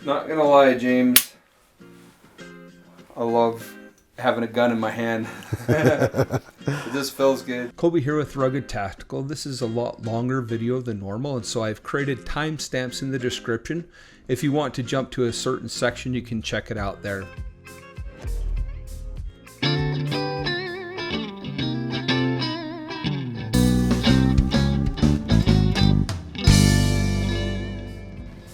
Not gonna lie, James, I love having a gun in my hand. It just feels good. Colby here with Rugged Tactical. This is a lot longer video than normal, and so I've created timestamps in the description. If you want to jump to a certain section, you can check it out there.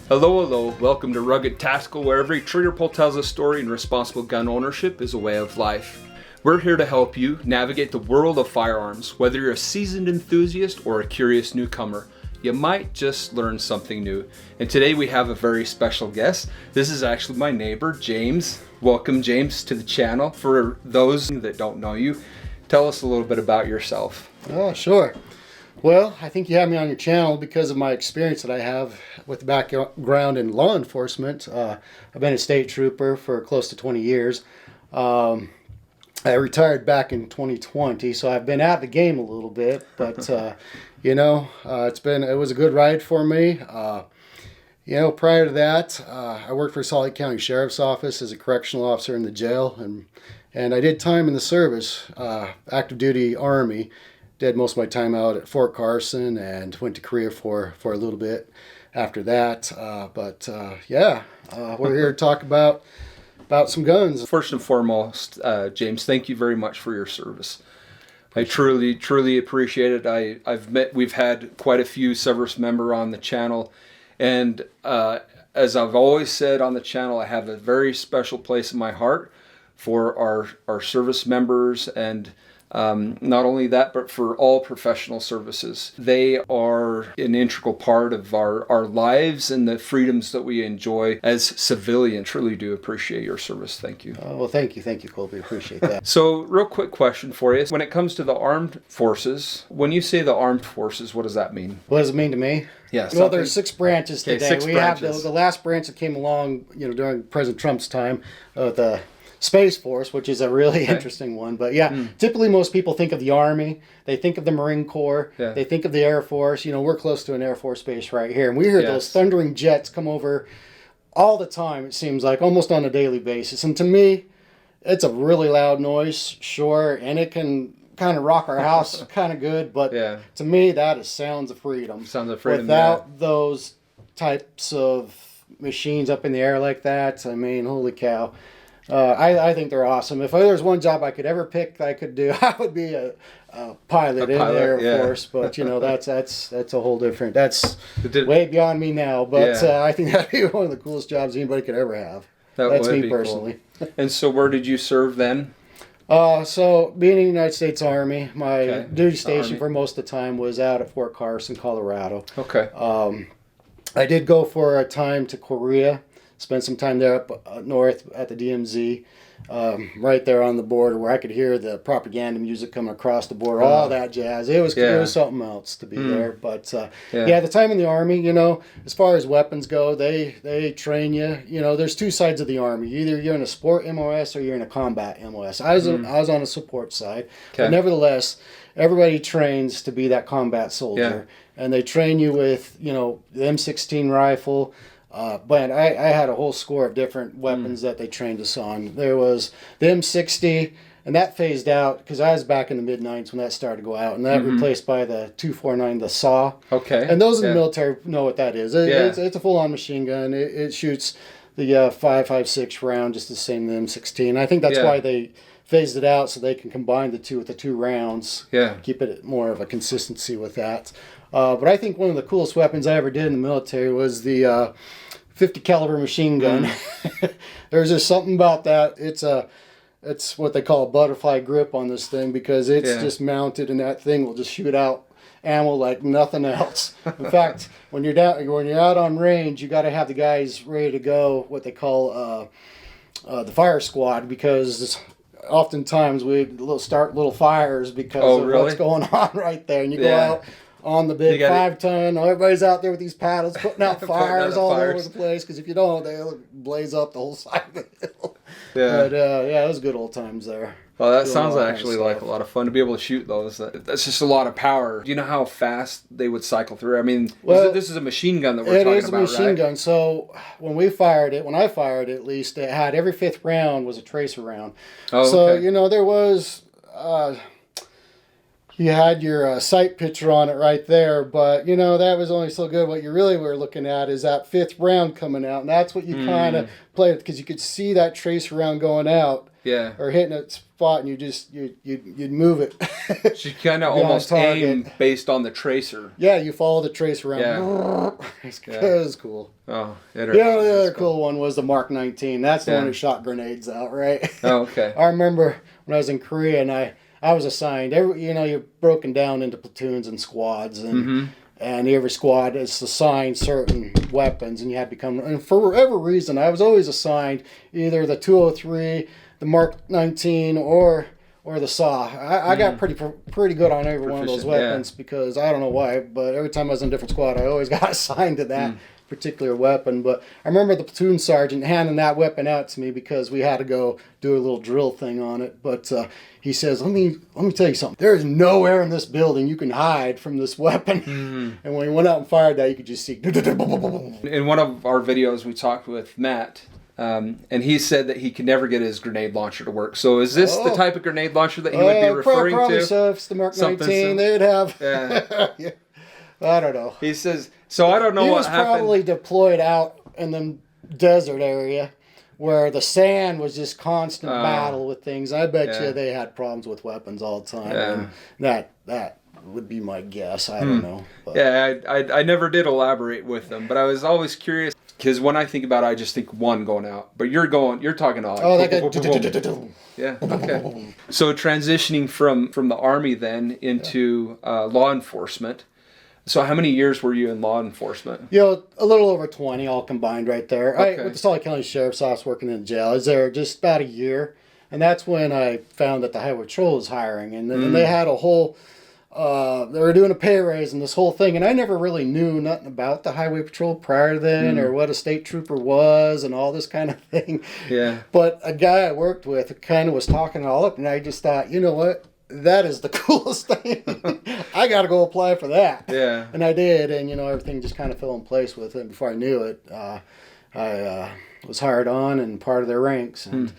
Hello, welcome to Rugged Tactical, where every trigger pull tells a story and responsible gun ownership is a way of life. We're here to help you navigate the world of firearms. Whether you're a seasoned enthusiast or a curious newcomer, you might just learn something new. And today we have a very special guest. This is actually my neighbor, James. Welcome, James, to the channel. For those that don't know you, tell us a little bit about yourself. Oh, sure. Well, I think you have me on your channel because of my experience that I have with the background in law enforcement. I've been a state trooper for close to 20 years. I retired back in 2020, so I've been out of the game a little bit, but it was a good ride for me. Prior to that, I worked for Salt Lake County Sheriff's Office as a correctional officer in the jail, and I did time in the service, active duty Army. Did most of my time out at Fort Carson and went to Korea for a little bit after that. We're here to talk about some guns. First and foremost, James, thank you very much for your service. I truly appreciate it. We've had quite a few service member on the channel, and as I've always said on the channel, I have a very special place in my heart for our service members, and not only that, but for all professional services. They are an integral part of our lives and the freedoms that we enjoy as civilians. Truly do appreciate your service. Thank you. Well, thank you, Colby. Appreciate that. So, real quick question for you. When it comes to the armed forces, when you say the armed forces, what does that mean? What does it mean to me? Yeah. Well, there's 6 branches today. Six branches. Have the last branch that came along, during President Trump's time, the Space Force, which is a really interesting one. But typically most people think of the Army, they think of the Marine Corps, they think of the Air Force. We're close to an Air Force base right here, and we hear those thundering jets come over all the time, it seems like, almost on a daily basis. And to me, it's a really loud noise, sure, and it can kind of rock our house kind of good, but to me, that is sounds of freedom. Sounds of freedom, Without those types of machines up in the air like that, I mean, holy cow. I think they're awesome. If there's one job I could ever pick that I could do, I would be a pilot in the Air Force. But that's a whole different. That's way beyond me now. But I think that'd be one of the coolest jobs anybody could ever have. That's me personally. Cool. And so, where did you serve then? So being in the United States Army, my duty station for most of the time was out at Fort Carson, Colorado. Okay. I did go for a time to Korea. Spent some time there up north at the DMZ, right there on the border where I could hear the propaganda music coming across the border, all that jazz. It was something else to be there. But the time in the Army, as far as weapons go, they train you. There's 2 sides of the Army. Either you're in a sport MOS or you're in a combat MOS. I was on a support side, but nevertheless, everybody trains to be that combat soldier, and they train you with the M16 rifle. But I had a whole score of different weapons that they trained us on. There was the M60, and that phased out because I was back in the mid-90s when that started to go out, and that replaced by the 249, the SAW. Okay. And those in the military know what that is. It's a full-on machine gun. It shoots the 5.56 round just the same as the M16. I think that's why they phased it out, so they can combine the two with the 2 rounds. Yeah. Keep it more of a consistency with that. But I think one of the coolest weapons I ever did in the military was the 50 caliber machine gun. There's just something about that. It's what they call a butterfly grip on this thing because it's just mounted, and that thing will just shoot out ammo like nothing else. In fact, when you're out on range, you got to have the guys ready to go. What they call the fire squad, because oftentimes we start little fires because of what's going on right there, and you go out on the big You got 5-ton. Everybody's out there with these paddles putting out Putting out fires the all fires. over the place. Because if you don't, they'll blaze up the whole side of the hill. Yeah. But yeah, it was good old times there. Well, that Doing sounds all kinds actually of like a stuff. lot of fun to be able to shoot those. That's just a lot of power. Do you know how fast they would cycle through? I mean, Well, this is a machine gun that we're It talking is a about, machine right? gun. So when I fired it, at least, it had every 5th round was a tracer round. Oh, So, okay. there was, you had your sight picture on it right there, but, that was only so good. What you really were looking at is that 5th round coming out, and that's what you kind of played, because you could see that tracer round going out. Yeah. Or hitting a spot, and you'd move it. You kind of Be on almost target. aim based on the tracer. Yeah, you follow the tracer around. Yeah. It was cool. Oh, Yeah, the other cool one was the Mark 19. That's the one who shot grenades out, right? Oh, okay. I remember when I was in Korea, and I was assigned. You're broken down into platoons and squads, and every squad is assigned certain weapons, and you had to become. And for whatever reason, I was always assigned either the 203, the Mark 19, or the SAW. I got pretty good on every one of those Proficient, weapons because I don't know why, but every time I was in a different squad, I always got assigned to that particular weapon. But I remember the platoon sergeant handing that weapon out to me because we had to go do a little drill thing on it. But he says, let me tell you something. There is nowhere in this building you can hide from this weapon. And when he went out and fired that, you could just see. In one of our videos, we talked with Matt, and he said that he could never get his grenade launcher to work. So is this the type of grenade launcher that he would be referring probably to? So if it's the Mark Something 19, they'd have. Yeah. Yeah. I don't know. He says, so I don't know He what was happened. probably deployed out in the desert area where the sand was just constant battle with things. I bet you they had problems with weapons all the time. Yeah. And that would be my guess. I don't know. But. Yeah, I never did elaborate with them, but I was always curious because when I think about it, I just think one going out. But you're talking about Oh, that guy. yeah, okay. So transitioning from the Army then into law enforcement. So how many years were you in law enforcement? A little over 20 all combined right there. Okay. With the Salt Lake County Sheriff's Office working in jail. I was there just about a year. And that's when I found that the Highway Patrol was hiring. And then they had a whole... they were doing a pay raise and this whole thing, and I never really knew nothing about the Highway Patrol prior to then, or what a state trooper was and all this kind of thing. Yeah. But a guy I worked with kind of was talking it all up, and I just thought, you know what? That is the coolest thing. I got to go apply for that. Yeah. And I did, and everything just kind of fell in place with it. Before I knew it, I was hired on and part of their ranks, and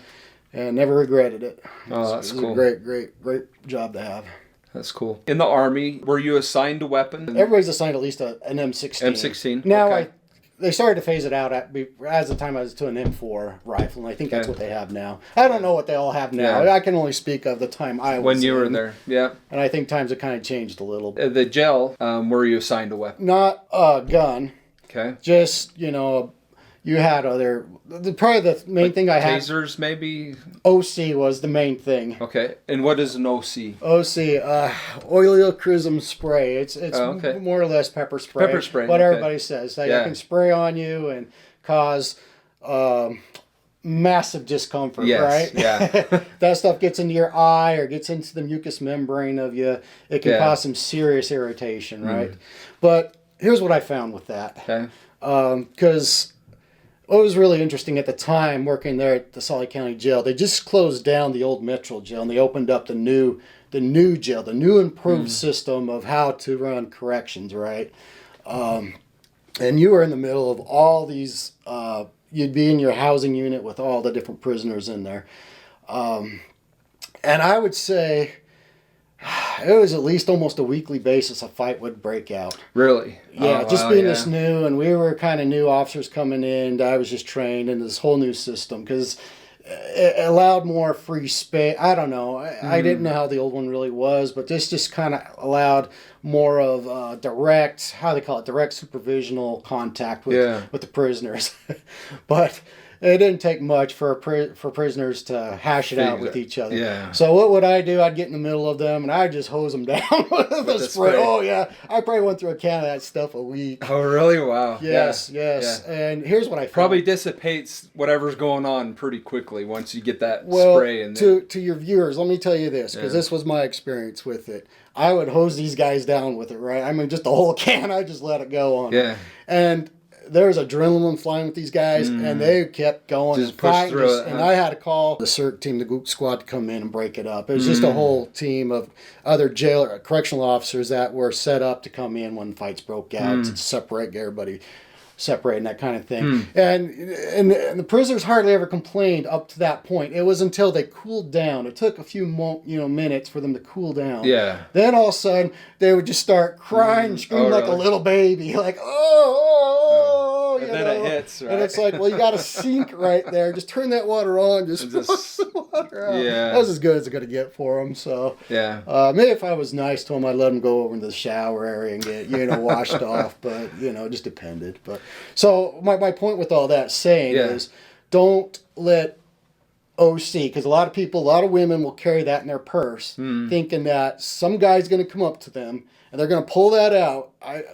never regretted it. Oh, that's it was cool. a great job to have. That's cool. In the Army, were you assigned a weapon? Everybody's assigned at least an M16. M16. Now okay. they started to phase it out as the time I was to an M4 rifle, and I think that's what they have now. I don't know what they all have now. Yeah. I can only speak of the time I was When you were in, there, yeah. and I think times have kind of changed a little. The jail, were you assigned a weapon? Not a gun, Okay. just you had other. Probably the main thing I had. Tasers, maybe. OC was the main thing. Okay. And what is an OC? OC, oleochrysum spray. It's okay. more or less pepper spray. Pepper spray, What okay. everybody says. Like, Yeah. it can spray on you and cause massive discomfort, Yes, right? yeah. That stuff gets into your eye or gets into the mucous membrane of you. It can Yeah. cause some serious irritation, right? But here's what I found with that. Okay. Because what was really interesting at the time working there at the Salt Lake County Jail, they just closed down the old Metro Jail and they opened up the new jail, the new improved system of how to run corrections, right? And you were in the middle of all these, you'd be in your housing unit with all the different prisoners in there. And I would say it was at least almost a weekly basis a fight would break out. Really? Yeah, Oh, just wow, being yeah. this new, and we were kind of new officers coming in. I was just trained in this whole new system because it allowed more free space. I don't know. I didn't know how the old one really was, but this just kind of allowed more of direct, how they call it, direct supervisional contact with the prisoners. But it didn't take much for prisoners to hash it out with each other. Yeah. So what would I do? I'd get in the middle of them and I'd just hose them down with the spray. spray. Oh yeah, I probably went through a can of that stuff a week. Oh, really? Wow. Yes, Yeah. yes. Yeah. And here's what I found. Probably dissipates whatever's going on pretty quickly once you get that Well, spray in there. to your viewers, let me tell you this, because this was my experience with it. I would hose these guys down with it, right? I mean, just the whole can, I just let it go on. Yeah. And there was adrenaline flying with these guys, and they kept going Just and push fighting. through it, And huh? I had to call the CERT team, the Gook squad, to come in and break it up. It was just a whole team of other correctional officers that were set up to come in when fights broke out to separate everybody. Separating, that kind of thing. And the prisoners hardly ever complained up to that point. It was until they cooled down. It took a few minutes for them to cool down. Yeah. Then all of a sudden they would just start crying and screaming like really? a little baby, like oh, And you then know. it hits, right? And it's like, well, you got a sink right there. Just turn that water on. Just the water out. Yeah. That was as good as it's gonna get for them. So Yeah. maybe if I was nice to them, I'd let them go over into the shower area and get washed off. But it just depended. But so my point with all that saying is, don't let OC, because a lot of women will carry that in their purse, thinking that some guy's going to come up to them and they're going to pull that out.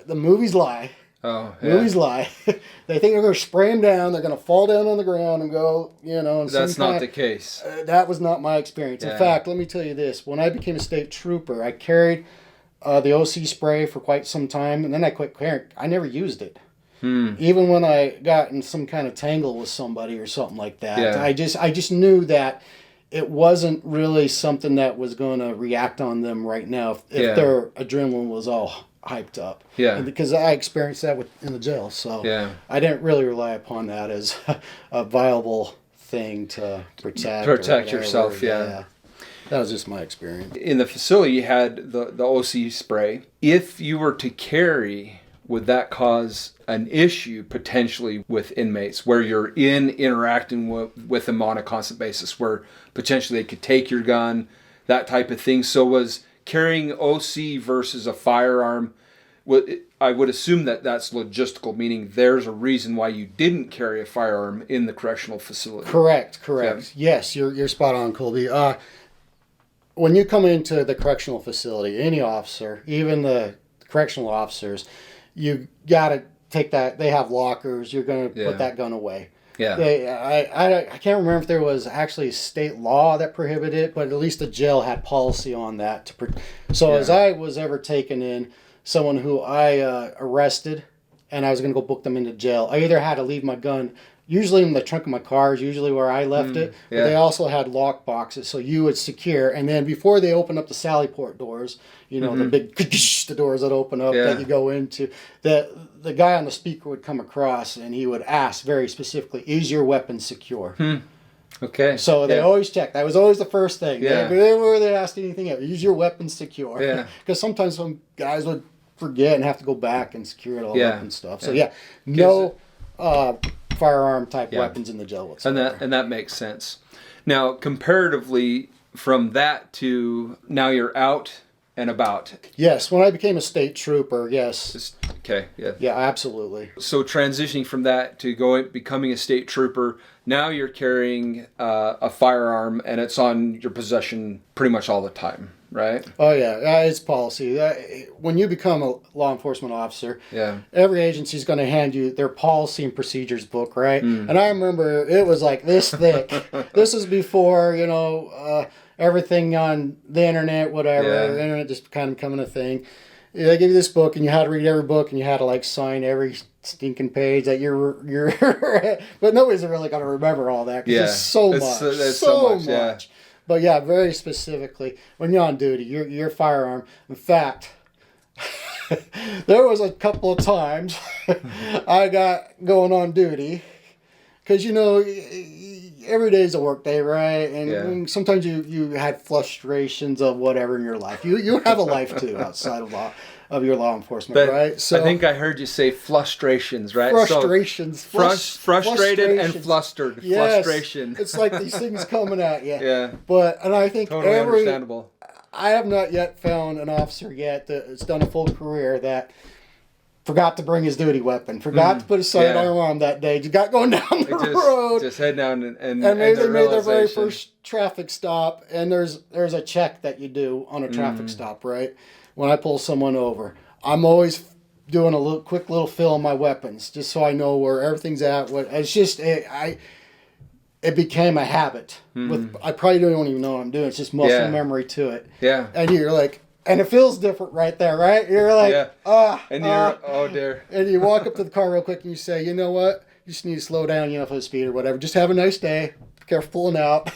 The movies lie. Oh, yeah. Movies lie. They think they're going to spray him down. They're going to fall down on the ground and go, And That's not the case. that was not my experience. Yeah. In fact, let me tell you this. When I became a state trooper, I carried the OC spray for quite some time, and then I quit carrying. I never used it. Even when I got in some kind of tangle with somebody or something like that. Yeah. I just knew that it wasn't really something that was going to react on them right now if their adrenaline was all hyped up. Yeah. And because I experienced that in the jail, so I didn't really rely upon that as a viable thing to protect yourself. Yeah. That was just my experience. In the facility, you had the OC spray. If you were to carry, would that cause an issue potentially with inmates where you're interacting with them on a constant basis, where potentially they could take your gun, that type of thing? So was carrying OC versus a firearm, I would assume that that's logistical, meaning there's a reason why you didn't carry a firearm in the correctional facility. Correct. Yeah. Yes, you're spot on, Colby. When you come into the correctional facility, any officer, even the correctional officers, you got to take that. They have lockers. You're going to put that gun away. Yeah. I can't remember if there was actually state law that prohibited it, but at least the jail had policy on that. As I was ever taken in, someone who I arrested, and I was going to go book them into jail, I either had to leave my gun, usually in the trunk of my car is usually where I left it, but they also had lock boxes, so you would secure, and then before they open up the sally port doors, the big the doors that open up that you go into, the guy on the speaker would come across and he would ask very specifically, is your weapon secure? Okay. So they always checked. That was always the first thing. Yeah. Whenever they asked anything else, is your weapon secure? Yeah. Because sometimes some guys would forget and have to go back and secure it all up and stuff. So no firearm type weapons in the jail whatsoever. And that makes sense. Now, comparatively from that to now you're out and about. Yes, when I became a state trooper, yes. Okay, yeah. Yeah, absolutely. So transitioning from that to becoming a state trooper, now you're carrying a firearm and it's on your possession pretty much all the time, right? Oh yeah, it's policy. When you become a law enforcement officer, every agency is going to hand you their policy and procedures book, right? And I remember it was like this thick. This is before, everything on the internet, whatever. The internet just kind of becoming a thing. They give you this book, and you had to read every book, and you had to sign every stinking page that you're. But nobody's really going to remember all that because it's so much, so much. Yeah. But yeah, very specifically, when you're on duty, your firearm. In fact, there was a couple of times I got going on duty because every day is a work day, right? And sometimes you had frustrations of whatever in your life. You have a life too outside of your law enforcement, right? So I think I heard you say frustrations, right? Frustrations. Frustrated and flustered. Yes. Frustration. It's like these things coming at you. Yeah. And I think totally understandable. I have not yet found an officer yet that's done a full career that forgot to bring his duty weapon, forgot to put his sidearm on that day, just got going down the road. Just head down and maybe they made their very first traffic stop, and there's a check that you do on a traffic stop, right? When I pull someone over, I'm always doing a quick little fill on my weapons, just so I know where everything's at. It's just it became a habit. I probably don't even know what I'm doing. It's just muscle memory to it. Yeah. And you're like, And it feels different right there, right? You're like, and you're, oh dear. And you walk up to the car real quick and you say, you know what? You just need to slow down, for the speed or whatever. Just have a nice day. Be careful pulling out.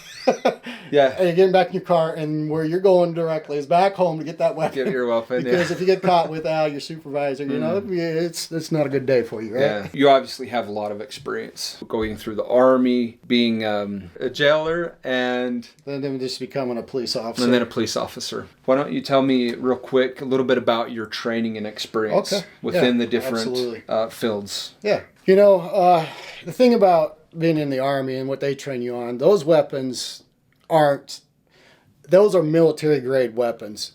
Yeah. And you're getting back in your car, and where you're going directly is back home to get that weapon. Get your weapon, Because if you get caught without your supervisor, it's not a good day for you, right? Yeah. You obviously have a lot of experience going through the Army, being a jailer, and then just becoming a police officer. And then a police officer. Why don't you tell me real quick a little bit about your training and experience within the different fields? Yeah. The thing about being in the Army and what they train you on, those weapons those are military grade weapons.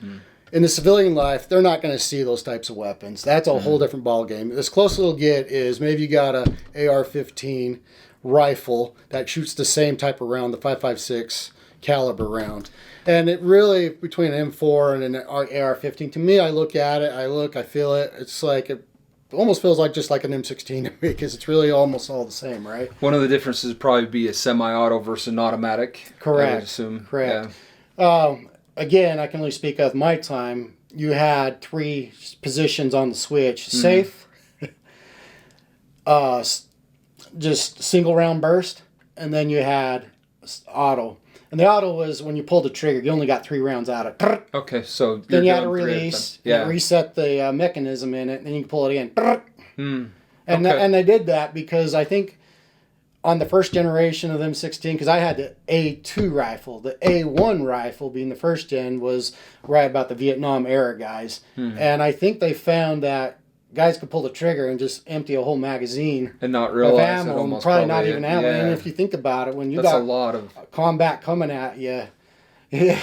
In the civilian life, they're not going to see those types of weapons. That's a whole different ball game. As close as they'll get is maybe you got a AR-15 rifle that shoots the same type of round, the 5.56 caliber round. And it really, between an M4 and an AR-15, to me, I look at it, I feel it. It's like it almost feels like just like an M16 to me, because it's really almost all the same, right? One of the differences would probably be a semi-auto versus an automatic. Correct. I would assume. Correct. Yeah. Again, I can only speak of my time. You had 3 positions on the switch: safe, just single round burst, and then you had auto. And the auto was when you pulled the trigger, you only got 3 rounds out of it. Okay, so then you had to release, reset the mechanism in it, and then you can pull it in. And they did that because I think on the first generation of the M16, because I had the A2 rifle, the A1 rifle being the first gen was right about the Vietnam era guys. And I think they found that guys could pull the trigger and just empty a whole magazine and not realize of ammo, it almost probably not even ammo. Yeah. And if you think about it, when you That's got a lot of combat coming at you, you're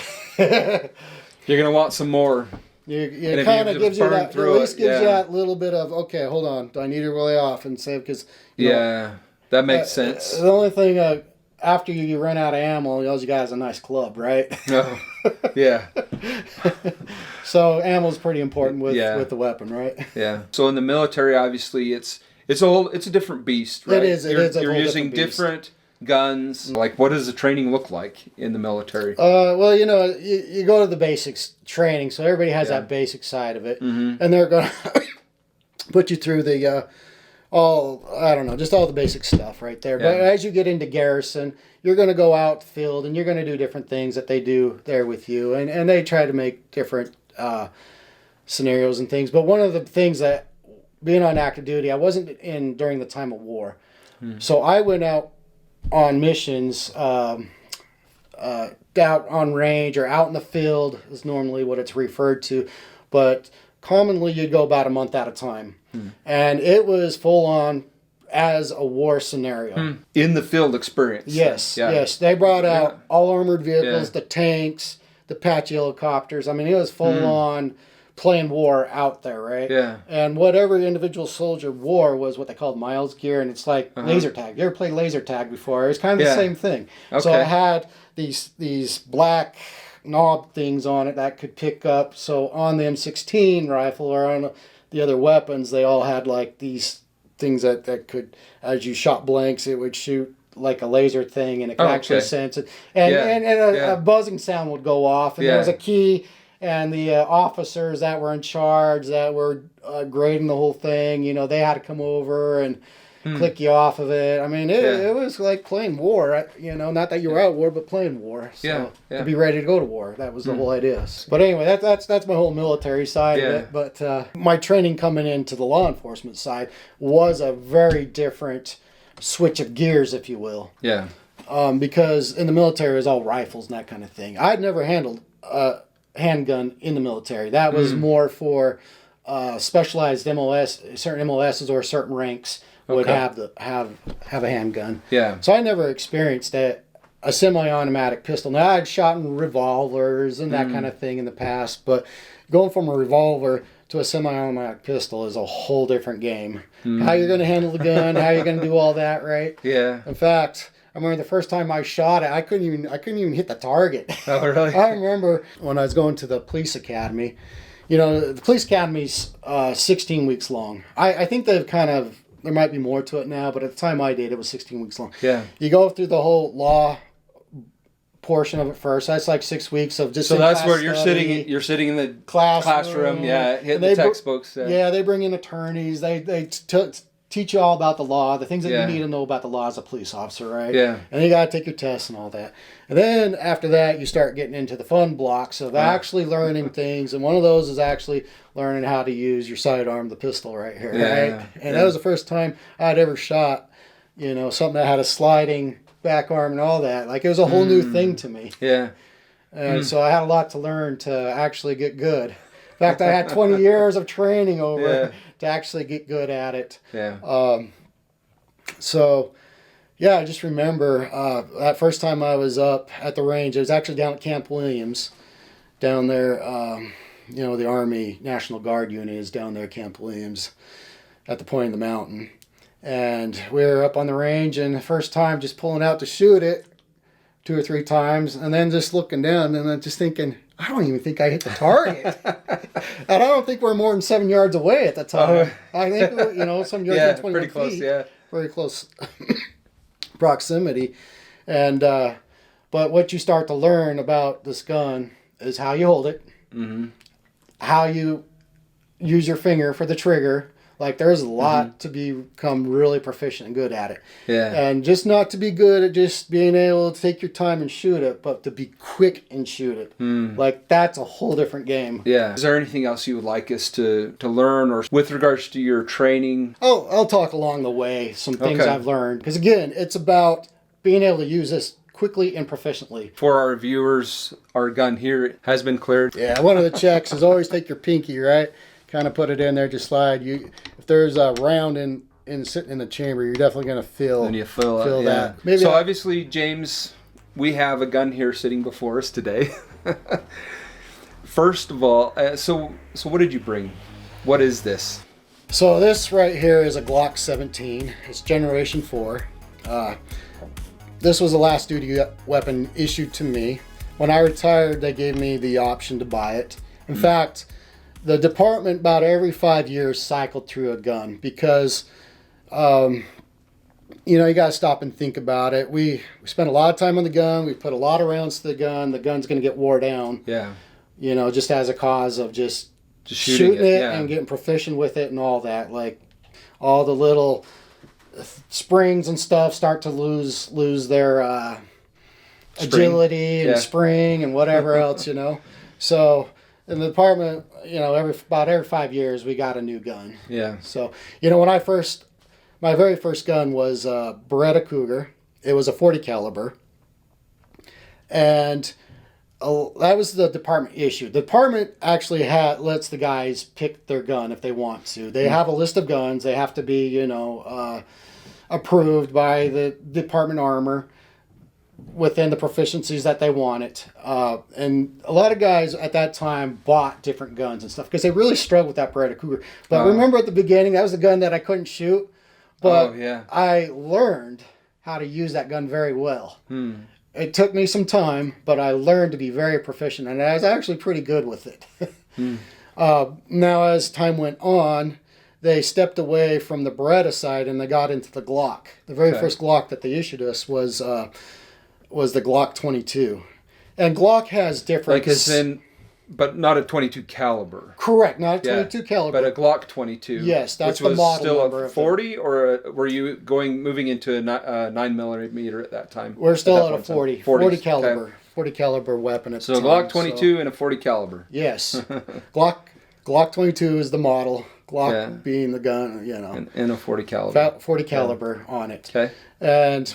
gonna want some more. It kind of gives you that, at least gives you that little bit of, okay, hold on, do I need to lay off and save? Because that makes sense. The only thing after you run out of ammo, all you got is a nice club, right? Oh, yeah. So ammo's pretty important with the weapon, right? Yeah. So in the military, obviously, it's a different beast, right? It is. You're using different guns. Like, what does the training look like in the military? Well, you go to the basics training, so everybody has that basic side of it, and they're going to put you through the all the basic stuff right there. But as you get into garrison, you're going to go out the field and you're going to do different things that they do there with you, and they try to make different scenarios and things. But one of the things that, being on active duty, I wasn't in during the time of war, so I went out on missions, out on range or out in the field is normally what it's referred to, but commonly you'd go about a month at a time. And it was full on as a war scenario. In the field experience. Yes. They brought out all armored vehicles, the tanks, the Apache helicopters. I mean, it was full on playing war out there, right? Yeah. And what every individual soldier wore was what they called miles gear, and it's like laser tag. You ever played laser tag before? It was kind of the same thing. Okay. So it had these black knob things on it that could pick up. So on the M16 rifle or on the other weapons, they all had like these things that could, as you shot blanks, it would shoot like a laser thing, and it could actually sense it. And a buzzing sound would go off, and there was a key, and the officers that were in charge, that were grading the whole thing, they had to come over and click you off of it. I mean, it was like playing war, not that you were at war, but playing war. So to be ready to go to war, that was the whole idea. But anyway, that's my whole military side of it. But my training coming into the law enforcement side was a very different switch of gears, if you will. Yeah. Because in the military it was all rifles and that kind of thing. I'd never handled a handgun in the military. That was more for specialized MOS, certain MOSs or certain ranks would have a handgun. Yeah. So I never experienced a semi-automatic pistol. Now I'd shot in revolvers and that kind of thing in the past, but going from a revolver to a semi-automatic pistol is a whole different game. How you're going to handle the gun, how you're going to do all that, right? Yeah. In fact, I remember the first time I shot it, I couldn't even hit the target. Oh, really? I remember when I was going to the police academy. The police academy's 16 weeks long. I think they've there might be more to it now, but at the time I did, it was 16 weeks long. Yeah. You go through the whole law portion of it first. That's like 6 weeks of just. So that's where you're study, sitting. You're sitting in the classroom. Yeah, hitting the textbooks. Yeah, they bring in attorneys. They teach you all about the law, the things that you need to know about the law as a police officer, right? Yeah. And you got to take your tests and all that. And then after that, you start getting into the fun blocks of actually learning things. And one of those is actually learning how to use your sidearm, the pistol right here, right? And that was the first time I'd ever shot, something that had a sliding back arm and all that. Like, it was a whole new thing to me. Yeah. And so I had a lot to learn to actually get good. In fact, I had 20 years of training over to actually get good at it. Yeah. I just remember that first time I was up at the range. It was actually down at Camp Williams, down there. The Army National Guard unit is down there at Camp Williams, at the point of the mountain. And we were up on the range, and the first time just pulling out to shoot it 2 or 3 times, and then just looking down, and then just thinking, I don't even think I hit the target. And I don't think we're more than 7 yards away at the time. I think, some yards, 21 pretty close, feet. yeah. Very close proximity. And but what you start to learn about this gun is how you hold it, how you use your finger for the trigger. Like, there's a lot to become really proficient and good at it. Yeah. And just not to be good at just being able to take your time and shoot it, but to be quick and shoot it. Like, that's a whole different game. Yeah. Is there anything else you would like us to learn, or with regards to your training? Oh, I'll talk along the way, some things I've learned. Because, again, it's about being able to use this quickly and proficiently. For our viewers, our gun here has been cleared. Yeah, one of the checks is always take your pinky, right? Kind of put it in there, just slide. If there's a round sitting in the chamber, you're definitely going to feel that. Maybe so obviously, James, we have a gun here sitting before us today. First of all, so what did you bring? What is this? So this right here is a Glock 17. It's Generation 4. This was the last duty weapon issued to me. When I retired, they gave me the option to buy it. In fact, the department about every 5 years cycled through a gun because, you got to stop and think about it. We spent a lot of time on the gun. We put a lot of rounds to the gun. The gun's going to get wore down. Yeah. Just as a cause of just shooting it and getting proficient with it and all that. Like, all the little springs and stuff start to lose their agility and spring and whatever else, So in the department, about every 5 years, we got a new gun. Yeah. So, my very first gun was a Beretta Cougar. It was a 40 caliber. And that was the department issue. The department actually lets the guys pick their gun if they want to. They have a list of guns. They have to be, approved by the Department Armor within the proficiencies that they wanted. And a lot of guys at that time bought different guns and stuff because they really struggled with that Beretta Cougar. But remember at the beginning, that was a gun that I couldn't shoot. But I learned how to use that gun very well. It took me some time, but I learned to be very proficient, and I was actually pretty good with it. Now, as time went on, they stepped away from the Beretta side and they got into the Glock. The very first Glock that they issued us was the Glock 22. And Glock has different... But not a 22 caliber. Correct, not a 22 caliber. But a Glock 22. Yes, that's the model number. Which was still a 40, or were you moving into a 9mm at that time? We're still at a 40 caliber. Okay. 40 caliber weapon at the time. So Glock 22 and a 40 caliber. Yes. Glock 22 is the model. Glock being the gun, And a 40 caliber. 40 caliber on it. Okay. And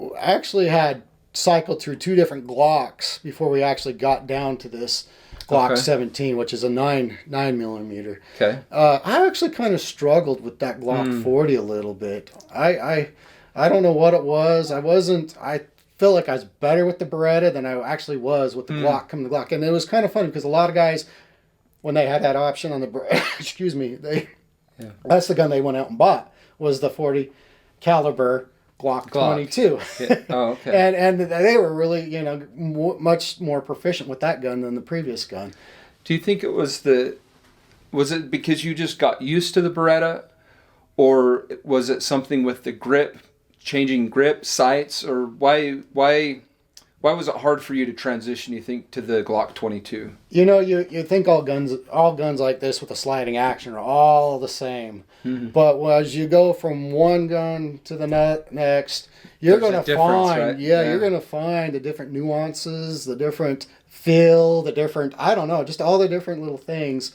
I actually had cycled through 2 different Glocks before we actually got down to this Glock 17, which is a 9mm. Okay. I actually kind of struggled with that Glock 40 a little bit. I don't know what it was. I feel like I was better with the Beretta than I actually was with the Glock coming to Glock. And it was kind of funny because a lot of guys, when they had that option on the Beretta, that's the gun they went out and bought, was the 40 caliber Glock 22. Yeah. Oh, okay. and they were really, much more proficient with that gun than the previous gun. Do you think it was it because you just got used to the Beretta, or was it something with the grip, changing grip, sights, or why Why was it hard for you to transition, you think, to the Glock 22? You know, you think all guns like this with a sliding action are all the same. Mm-hmm. But as you go from one gun to the next, you're going to find, right? you're going to find the different nuances, the different feel, the different, I don't know, just all the different little things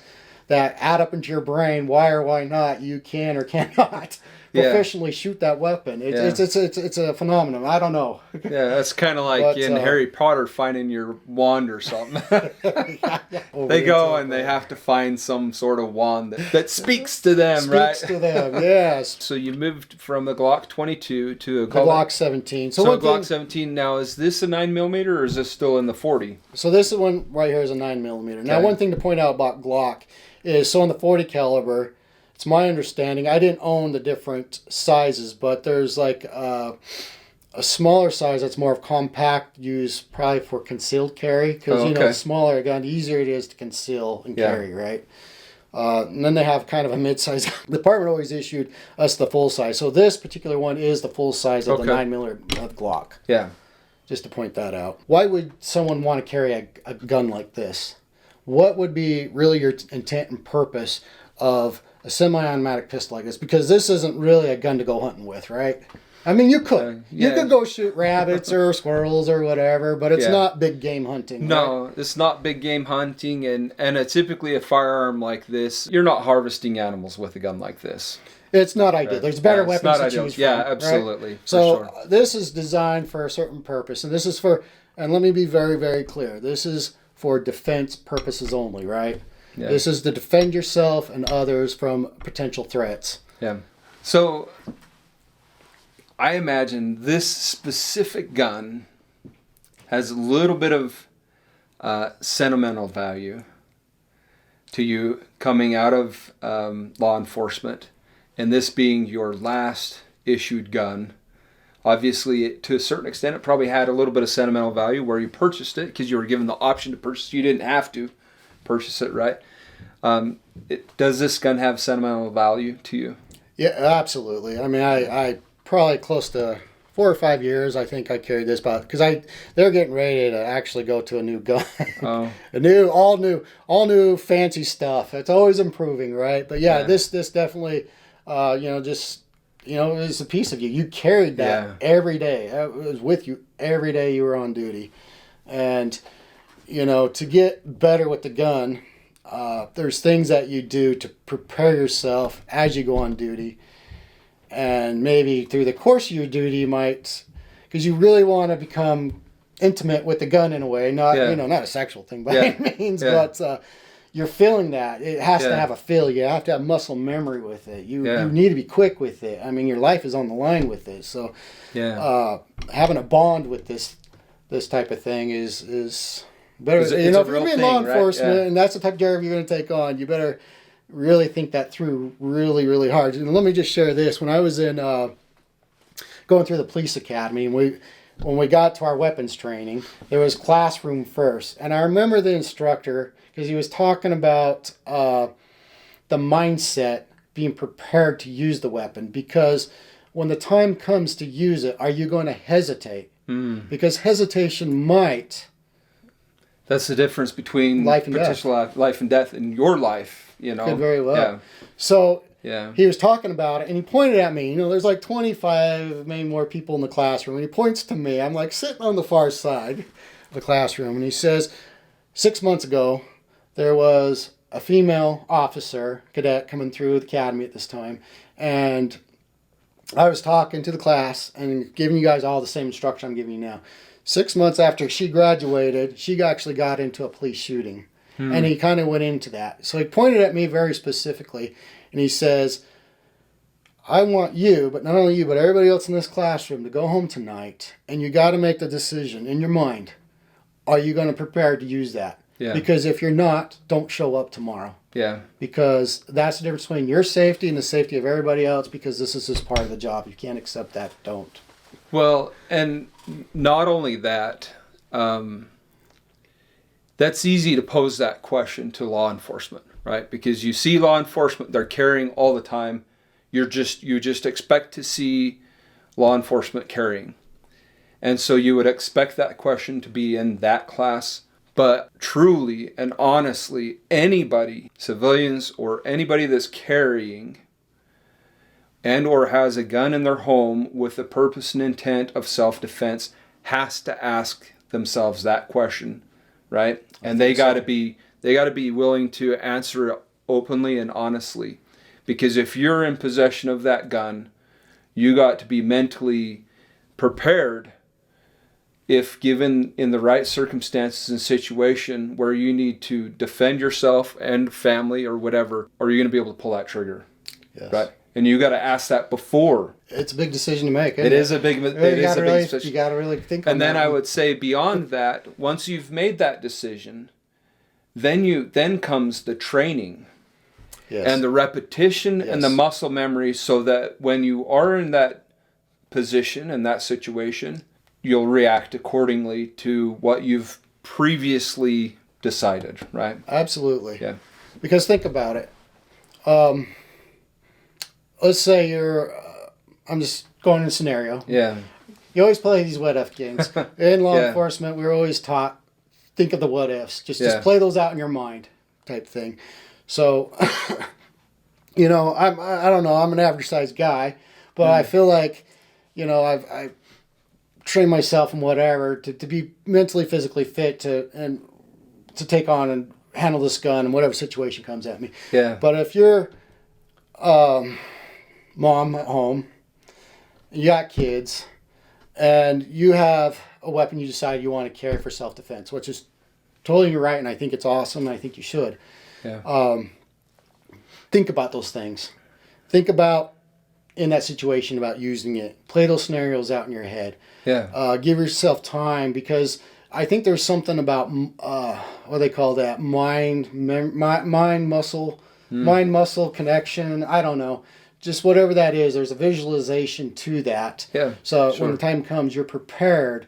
that add up into your brain. Why or why not you can or cannot professionally shoot that weapon. It's a phenomenon. I don't know. Yeah, that's kind of like in Harry Potter finding your wand or something. They go and they have to find some sort of wand that speaks to them, right? Speaks to them, yes. So you moved from the Glock 22 to a Glock 17. So Glock 17 now, is this a 9mm or is this still in the 40? So this one right here is a 9mm. Now, one thing to point out about Glock is, so in the 40 caliber, it's my understanding, I didn't own the different sizes, but there's like a smaller size that's more of compact, used probably for concealed carry, because you know, the smaller a gun, the easier it is to conceal and carry, right? And then they have kind of a mid-size. The department always issued us the full size. So this particular one is the full size of the 9mm Glock. Yeah. Just to point that out. Why would someone want to carry a gun like this? What would be really your intent and purpose of a semi-automatic pistol like this? Because this isn't really a gun to go hunting with, right? I mean, you could. You could go shoot rabbits or squirrels or whatever, but it's not big game hunting. No, right? It's not big game hunting, and typically a firearm like this, you're not harvesting animals with a gun like this. It's not ideal. There's better weapons to choose from. Yeah, absolutely. Right? So this is designed for a certain purpose, and this is for, and let me be very, very clear, this is for defense purposes only, right? Yeah. This is to defend yourself and others from potential threats. Yeah. So I imagine this specific gun has a little bit of sentimental value to you coming out of law enforcement, and this being your last issued gun. Obviously, to a certain extent, it probably had a little bit of sentimental value where you purchased it because you were given the option to purchase. You didn't have to purchase it, right? Does this gun have sentimental value to you? Yeah, absolutely. I mean, I probably close to 4 or 5 years, I think I carried this about, because they're getting ready to actually go to a new gun. Oh. all new fancy stuff. It's always improving, right? But this definitely, it's a piece of you. You carried that every day. It was with you every day you were on duty. And, to get better with the gun, there's things that you do to prepare yourself as you go on duty. And maybe through the course of your duty, you might, because you really want to become intimate with the gun in a way, not a sexual thing by any means, but you're feeling that. It has to have a feel. You have to have muscle memory with it. You need to be quick with it. I mean, your life is on the line with it. So having a bond with this type of thing is better. If you're going to be in law enforcement and that's the type of job you're going to take on, you better really think that through really, really hard. And let me just share this. When I was in going through the police academy, and when we got to our weapons training, there was classroom first. And I remember the instructor, because he was talking about the mindset, being prepared to use the weapon. Because when the time comes to use it, are you going to hesitate? Because hesitation might... That's the difference between life and death in your life. Could very well. Yeah. So he was talking about it, and he pointed at me. There's like 25, maybe more people in the classroom, and he points to me. I'm like sitting on the far side of the classroom, and he says, 6 months ago, there was a female officer, cadet, coming through the academy at this time, and I was talking to the class and giving you guys all the same instruction I'm giving you now. 6 months after she graduated, she actually got into a police shooting. And he kind of went into that. So he pointed at me very specifically, and he says, I want you, but not only you, but everybody else in this classroom to go home tonight, and you got to make the decision in your mind. Are you going to prepare to use that? Yeah. Because if you're not, don't show up tomorrow. Yeah. Because that's the difference between your safety and the safety of everybody else, because this is just part of the job. You can't accept that. Don't. Well, and not only that, that's easy to pose that question to law enforcement, right? Because you see law enforcement, they're carrying all the time. You just expect to see law enforcement carrying. And so you would expect that question to be in that class. But truly and honestly, anybody, civilians or anybody that's carrying and or has a gun in their home with the purpose and intent of self-defense has to ask themselves that question, right? And they got to be willing to answer it openly and honestly. Because if you're in possession of that gun, you got to be mentally prepared if given in the right circumstances and situation where you need to defend yourself and family or whatever, are you going to be able to pull that trigger? Yes. Right? And you got to ask that before. It's a big decision to make. It is a big decision. You got to really think on and then that I would say beyond that, once you've made that decision, then comes the training. Yes. And the repetition Yes. and the muscle memory, so that when you are in that position and that situation, you'll react accordingly to what you've previously decided, right? Absolutely. Yeah. Because think about it. Let's say you're, I'm just going in a scenario. Yeah. You always play these what if games. In law Yeah. enforcement, we were always taught, think of the what ifs. Just play those out in your mind type thing. So, I don't know, I'm an average sized guy, but I feel like, I've trained myself and whatever to be mentally, physically fit to take on and handle this gun in whatever situation comes at me. Yeah. But if you're mom at home, you got kids, and you have a weapon you decide you want to carry for self-defense, which is totally right, and I think it's awesome, and I think you should. Yeah. Think about those things. Think about, in that situation, about using it. Play those scenarios out in your head. Yeah. Give yourself time, because I think there's something about, what do they call that? Mind muscle connection. I don't know. Just whatever that is, there's a visualization to that. Yeah. So sure. when the time comes, you're prepared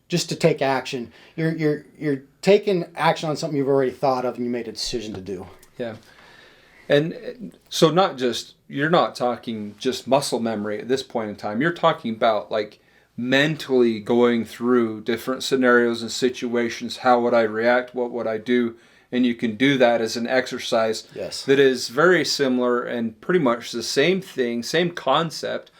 just to take action. You're taking action on something you've already thought of and you made a decision to do. Yeah. And so you're not talking just muscle memory at this point in time. You're talking about like mentally going through different scenarios and situations. How would I react? What would I do? And you can do that as an exercise that is very similar and pretty much the same thing, same concept,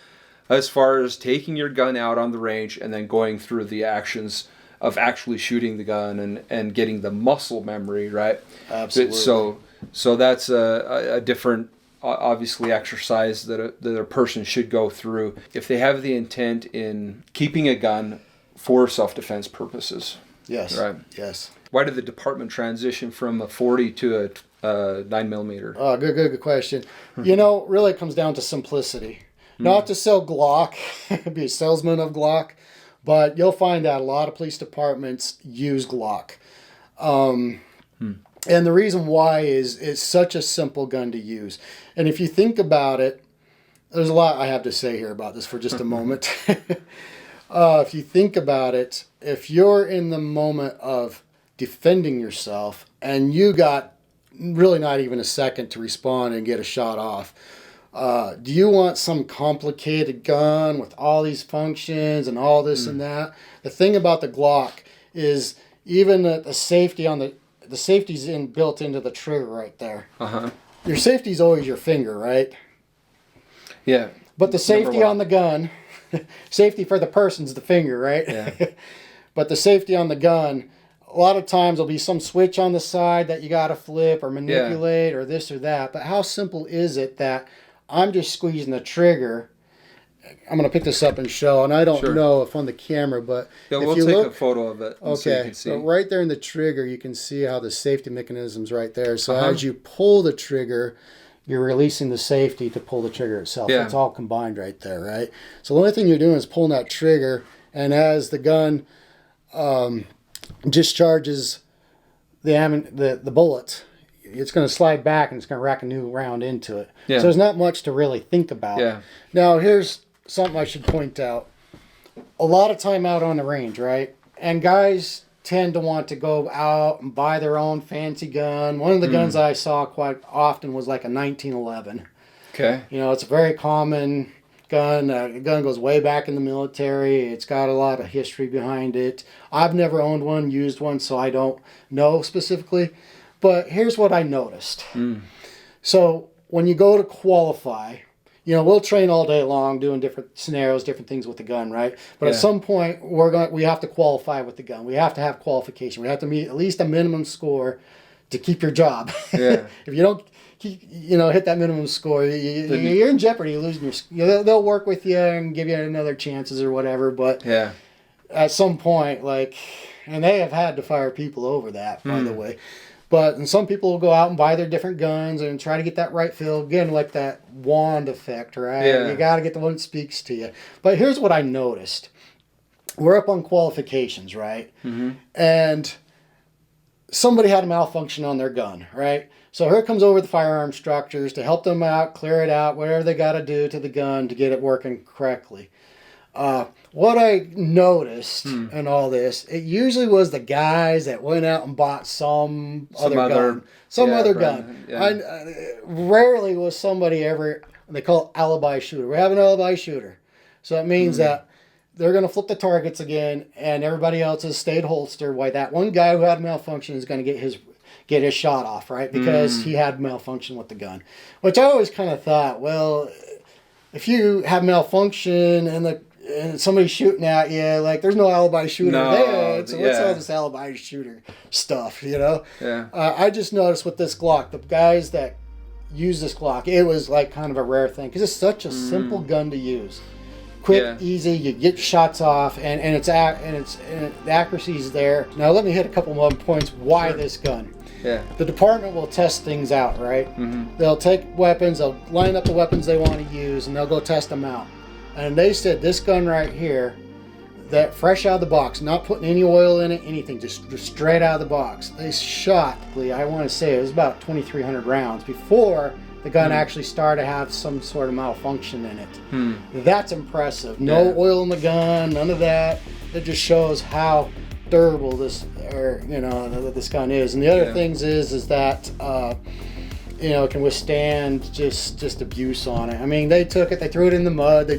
as far as taking your gun out on the range and then going through the actions of actually shooting the gun and getting the muscle memory, right? Absolutely. So that's a different, obviously, exercise that a person should go through if they have the intent in keeping a gun for self-defense purposes. Yes. Right. Yes. Why did the department transition from a 40 to a 9mm? Oh, good question. Really it comes down to simplicity. Not to sell Glock, be a salesman of Glock, but you'll find that a lot of police departments use Glock. And the reason why is it's such a simple gun to use. And if you think about it, there's a lot I have to say here about this for just a moment. If you think about it, if you're in the moment of defending yourself and you got really not even a second to respond and get a shot off, do you want some complicated gun with all these functions and all this and that? The thing about the Glock is even the safety on the safety's built into the trigger right there. Uh-huh. Your safety's always your finger, right? Yeah. But the safety on the gun, safety for the person's the finger, right? Yeah. But the safety on the gun, a lot of times there'll be some switch on the side that you got to flip or manipulate or this or that. But how simple is it that I'm just squeezing the trigger? I'm going to pick this up and show, and I don't know if on the camera, but yeah, if we'll you take look, a photo of it. Okay, so you can see. so right there in the trigger, you can see how the safety mechanism's right there. So as you pull the trigger, you're releasing the safety to pull the trigger itself. Yeah. It's all combined right there, right? So the only thing you're doing is pulling that trigger, and as the gun discharges the bullet, it's going to slide back and it's going to rack a new round into it. Yeah. So there's not much to really think about. Yeah. Now here's something I should point out. A lot of time out on the range, right? And guys tend to want to go out and buy their own fancy gun. One of the guns I saw quite often was like a 1911. Okay. It's a very common gun. The gun goes way back in the military. It's got a lot of history behind it. I've never owned one, used one, so I don't know specifically. But here's what I noticed. So when you go to qualify, we'll train all day long doing different scenarios, different things with the gun, right? But at some point, we have to qualify with the gun. We have to have qualification. We have to meet at least a minimum score to keep your job. Yeah. If you don't, hit that minimum score, you're in jeopardy of losing your. They'll work with you and give you another chances or whatever. But at some point, and they have had to fire people over that, by the way. And some people will go out and buy their different guns and try to get that right feel. Again, like that wand effect, right? Yeah. You got to get the one that speaks to you. But here's what I noticed. We're up on qualifications, right? And somebody had a malfunction on their gun, right? So here comes over the firearm instructors to help them out, clear it out, whatever they got to do to the gun to get it working correctly. What I noticed in all this, it usually was the guys that went out and bought some other gun. Rarely was somebody ever, they call it alibi shooter. We have an alibi shooter. So it means that they're going to flip the targets again, and everybody else has stayed holstered. Why that one guy who had a malfunction is going to get his shot off, right? Because he had malfunction with the gun. Which I always kind of thought, well, if you have malfunction and somebody's shooting at you, there's no alibi shooter there. So what's all this alibi shooter stuff, Yeah. I just noticed with this Glock, the guys that use this Glock, it was kind of a rare thing because it's such a simple gun to use. Quick, easy, you get shots off, and the accuracy's there. Now let me hit a couple more points why this gun. Yeah. The department will test things out, right? They'll take weapons, they'll line up the weapons they want to use, and they'll go test them out. And they said this gun right here, that fresh out of the box, not putting any oil in it, anything, just straight out of the box. They shot, I want to say it was about 2,300 rounds before the gun actually started to have some sort of malfunction in it. That's impressive. No oil in the gun, none of that. It just shows how durable this gun is. And the other things is that it can withstand just abuse on it. I mean, they took it, they threw it in the mud, they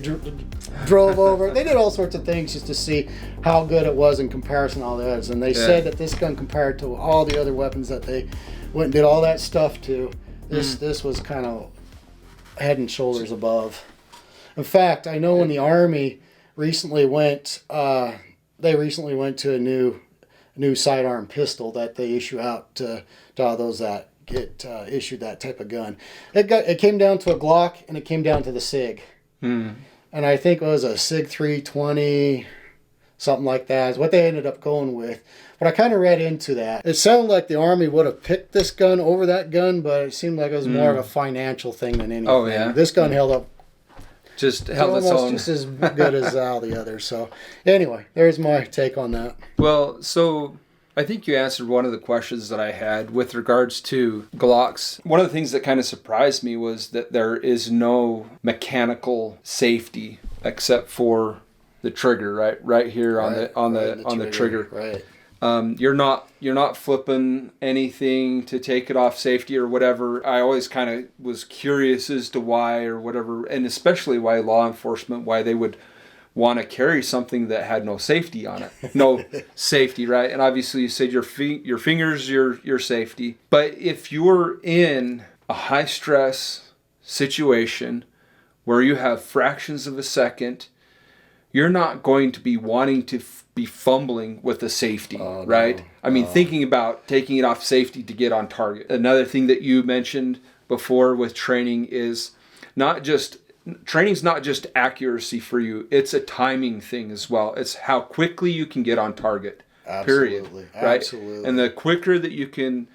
drove over it, they did all sorts of things just to see how good it was in comparison to all the others. And they said that this gun, compared to all the other weapons that they went and did all that stuff to, this was kind of head and shoulders above. In fact, I know when the Army recently went, to a new sidearm pistol that they issue out to all those that get issued that type of gun. It came down to a Glock and it came down to the SIG. And I think it was a SIG 320, something like that is what they ended up going with. But I kind of read into that. It sounded like the Army would have picked this gun over that gun, but it seemed like it was more of a financial thing than anything. Oh, yeah. This gun held up. Held its own. Just as good as all the others. So anyway, there's my take on that. Well, so I think you answered one of the questions that I had with regards to Glocks. One of the things that kind of surprised me was that there is no mechanical safety except for the trigger, right here on the trigger. Right. You're not flipping anything to take it off safety or whatever. I always kind of was curious as to why or whatever, and especially why law enforcement, why they would want to carry something that had no safety on it. No safety, right? And obviously you said your fingers, your safety. But if you're in a high stress situation where you have fractions of a second, you're not going to be wanting to be fumbling with the safety, right? No. I mean, thinking about taking it off safety to get on target. Another thing that you mentioned before with training is training's not just accuracy for you, it's a timing thing as well. It's how quickly you can get on target, period. Right? Absolutely. And the quicker that you can,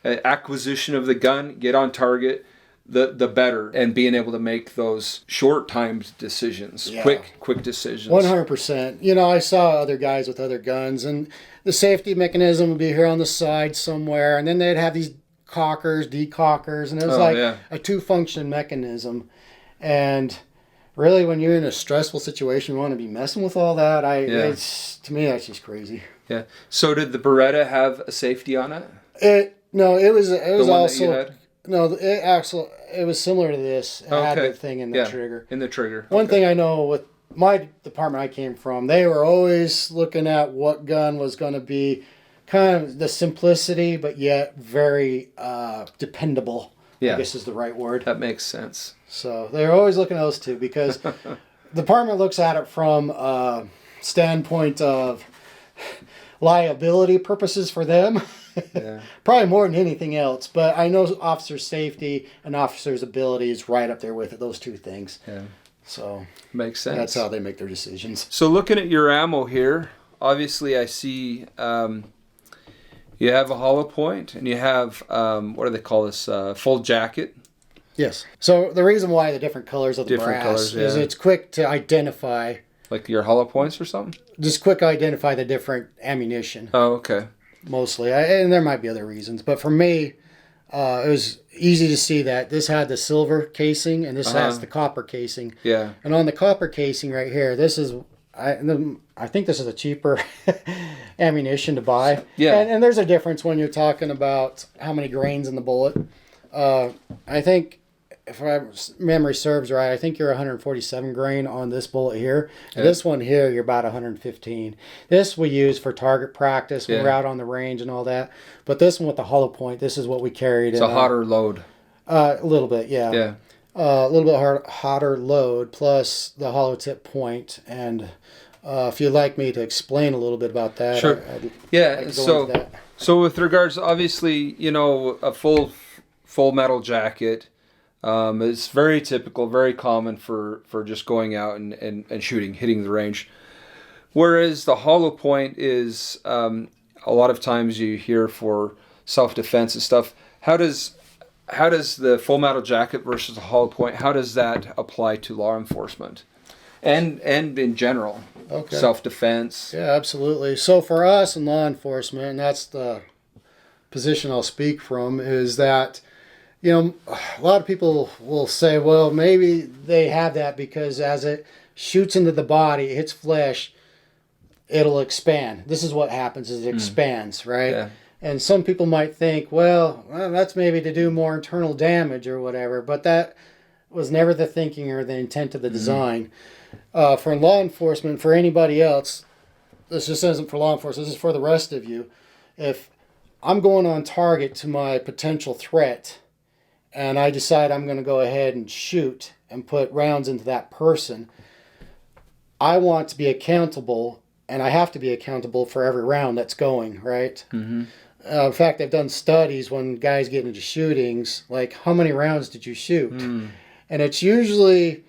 acquisition of the gun, get on target, the better, and being able to make those short timed decisions, quick decisions. 100%. I saw other guys with other guns, and the safety mechanism would be here on the side somewhere, and then they'd have these decockers, and it was a two-function mechanism. And really, when you're in a stressful situation, you want to be messing with all that. To me, that's just crazy. Yeah. So did the Beretta have a safety on it? No, it was also No, it was similar to this. It had Okay. the thing in the trigger. In the trigger. One Okay. thing I know with my department I came from, they were always looking at what gun was going to be kind of the simplicity, but yet very dependable. Yeah. I guess is the right word. That makes sense. So they're always looking at those two because the department looks at it from a standpoint of liability purposes for them. Yeah. Probably more than anything else. But I know officer safety and officer's ability is right up there with it, those two things. Yeah. So Makes sense. that's how they make their decisions. So looking at your ammo here, obviously I see you have a hollow point and you have, what do they call this, full jacket. Yes. So the reason why the different colors of the Different brass colors, is yeah. it's quick to identify, Like your hollow points or something? just quick to identify the different ammunition, Oh, okay. mostly. And there might be other reasons. But for me, it was easy to see that this had the silver casing and this has the copper casing. Yeah. And on the copper casing right here, this is, I think this is a cheaper ammunition to buy. Yeah. And there's a difference when you're talking about how many grains in the bullet. I think, if my memory serves right, I think you're 147 grain on this bullet here. And this one here, you're about 115. This we use for target practice when we're out on the range and all that. But this one with the hollow point, this is what we carried. It's a hotter load. A little bit, yeah. Yeah. A little bit hotter load plus the hollow tip point. And if you'd like me to explain a little bit about that. Sure. I Yeah. could go into that. So with regards, obviously, you know, a full metal jacket is very typical, very common for just going out and shooting, hitting the range. Whereas the hollow point is a lot of times you hear for self-defense and stuff. How does the full metal jacket versus the hollow point, how does that apply to law enforcement and in general? Okay. Self-defense. Yeah, absolutely. So for us in law enforcement, and that's the position I'll speak from, is that, you know, a lot of people will say, well, maybe they have that because as it shoots into the body, it hits flesh, it'll expand. This is what happens, is it expands, right? Yeah. And some people might think, well, that's maybe to do more internal damage or whatever, but that was never the thinking or the intent of the design. For law enforcement, for anybody else, this just isn't for law enforcement, this is for the rest of you. If I'm going on target to my potential threat, and I decide I'm going to go ahead and shoot and put rounds into that person, I want to be accountable, and I have to be accountable for every round that's going, right? Mm-hmm. In fact, I've done studies when guys get into shootings, like, how many rounds did you shoot? And it's usually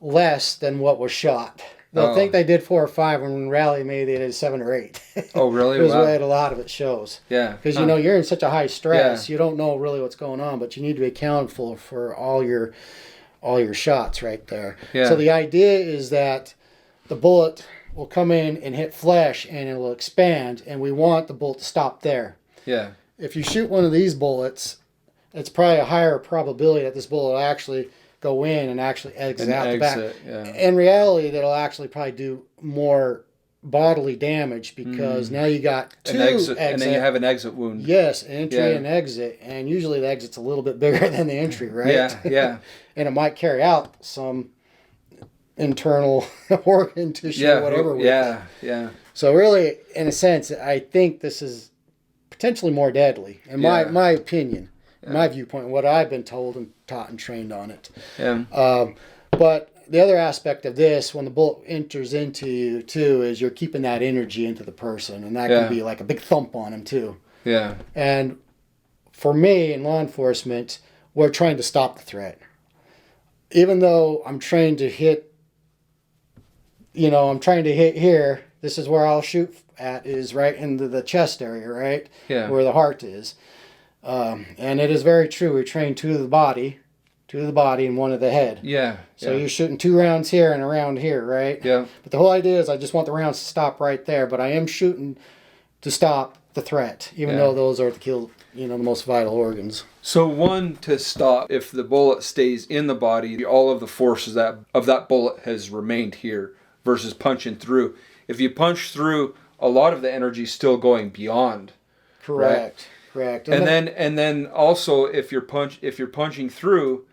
less than what was shot. They'll think they did 4 or 5, when in reality maybe they did 7 or 8. Oh, really? Because Wow. a lot of it shows. Yeah. Because, you know, you're in such a high stress, Yeah. you don't know really what's going on, but you need to be accountable for all your shots right there. Yeah. So the idea is that the bullet will come in and hit flesh, and it will expand, and we want the bullet to stop there. Yeah. If you shoot one of these bullets, it's probably a higher probability that this bullet will actually go in and actually exit out the back. Yeah. In reality, that'll actually probably do more bodily damage because now you got two An exit, and then you exit. have an exit wound. Yes, entry Yeah. and exit, and usually the exit's a little bit bigger than the entry, right? Yeah, yeah. And it might carry out some internal organ tissue or whatever. with it. Yeah. So really, in a sense, I think this is potentially more deadly, in my opinion, my viewpoint, what I've been told and taught and trained on it. Yeah. But the other aspect of this, when the bullet enters into you too, is you're keeping that energy into the person, and that can be like a big thump on him too. Yeah. And for me in law enforcement, we're trying to stop the threat. Even though I'm trained to hit, here, this is where I'll shoot at, is right into the chest area, right? Yeah. Where the heart is. And it is very true. We train 2 to the body, 2 to the body, and 1 to the head. Yeah. So you're shooting 2 rounds here and around here, right? Yeah. But the whole idea is I just want the rounds to stop right there, but I am shooting to stop the threat, even though those are to kill, the most vital organs. So one, to stop, if the bullet stays in the body, all of the forces of that bullet has remained here versus punching through. If you punch through, a lot of the energy is still going beyond. Correct. Right? Correct. And then also if you're punching through,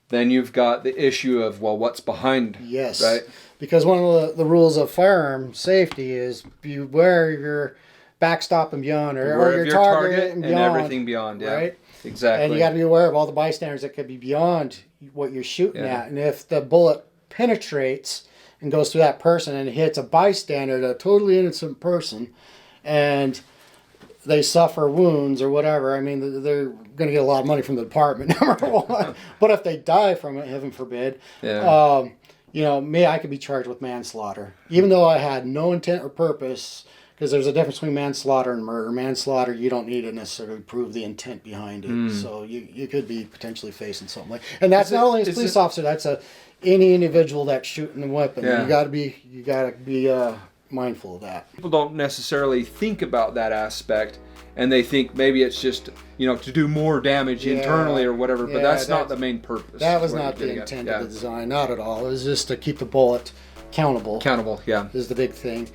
then you've got the issue of, well, what's behind? Yes. Right. Because one of the rules of firearm safety is beware your backstop and beyond, or your target and beyond, everything beyond. Yeah. Right. Exactly. And you got to be aware of all the bystanders that could be beyond what you're shooting Yeah. at. And if the bullet penetrates and goes through that person and hits a bystander, a totally innocent person, and they suffer wounds or whatever, I mean, they're going to get a lot of money from the department, number one. But if they die from it, heaven forbid, Yeah. I could be charged with manslaughter, even though I had no intent or purpose. Because there's a difference between manslaughter and murder. Manslaughter, you don't need to necessarily prove the intent behind it. So you could be potentially facing something like. And that's not only a police officer. That's any individual that's shooting a weapon. Yeah. You got to be mindful of that. People don't necessarily think about that aspect, and they think maybe it's just to do more damage internally or whatever. But that's not the main purpose. That was not the intent of the design. Not at all. It was just to keep the bullet countable. Accountable. Yeah. Is the big thing.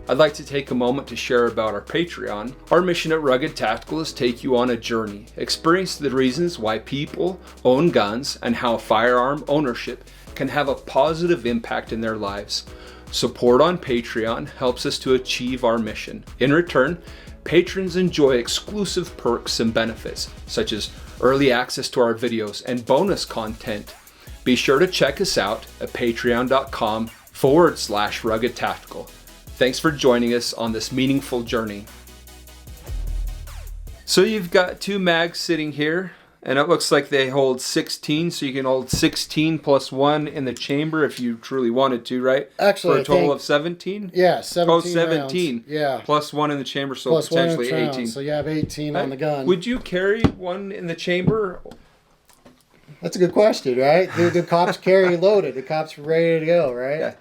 I'd like to take a moment to share about our Patreon. Our mission at Rugged Tactical is take you on a journey, experience the reasons why people own guns and how firearm ownership can have a positive impact in their lives. Support on Patreon helps us to achieve our mission. In return, patrons enjoy exclusive perks and benefits, such as early access to our videos and bonus content. Be sure to check us out at patreon.com/Rugged Tactical. Thanks for joining us on this meaningful journey. So you've got two mags sitting here, and it looks like they hold 16, so you can hold 16 plus 1 in the chamber if you truly wanted to, right? Actually, for a total of 17? Yeah, 17 Oh, 17. rounds. Yeah. Plus 1 in the chamber, so Plus potentially 1 round, 18. so you have 18 on the gun. Would you carry one in the chamber? That's a good question, right? Do cops carry loaded? The cops are ready to go, right? Yeah.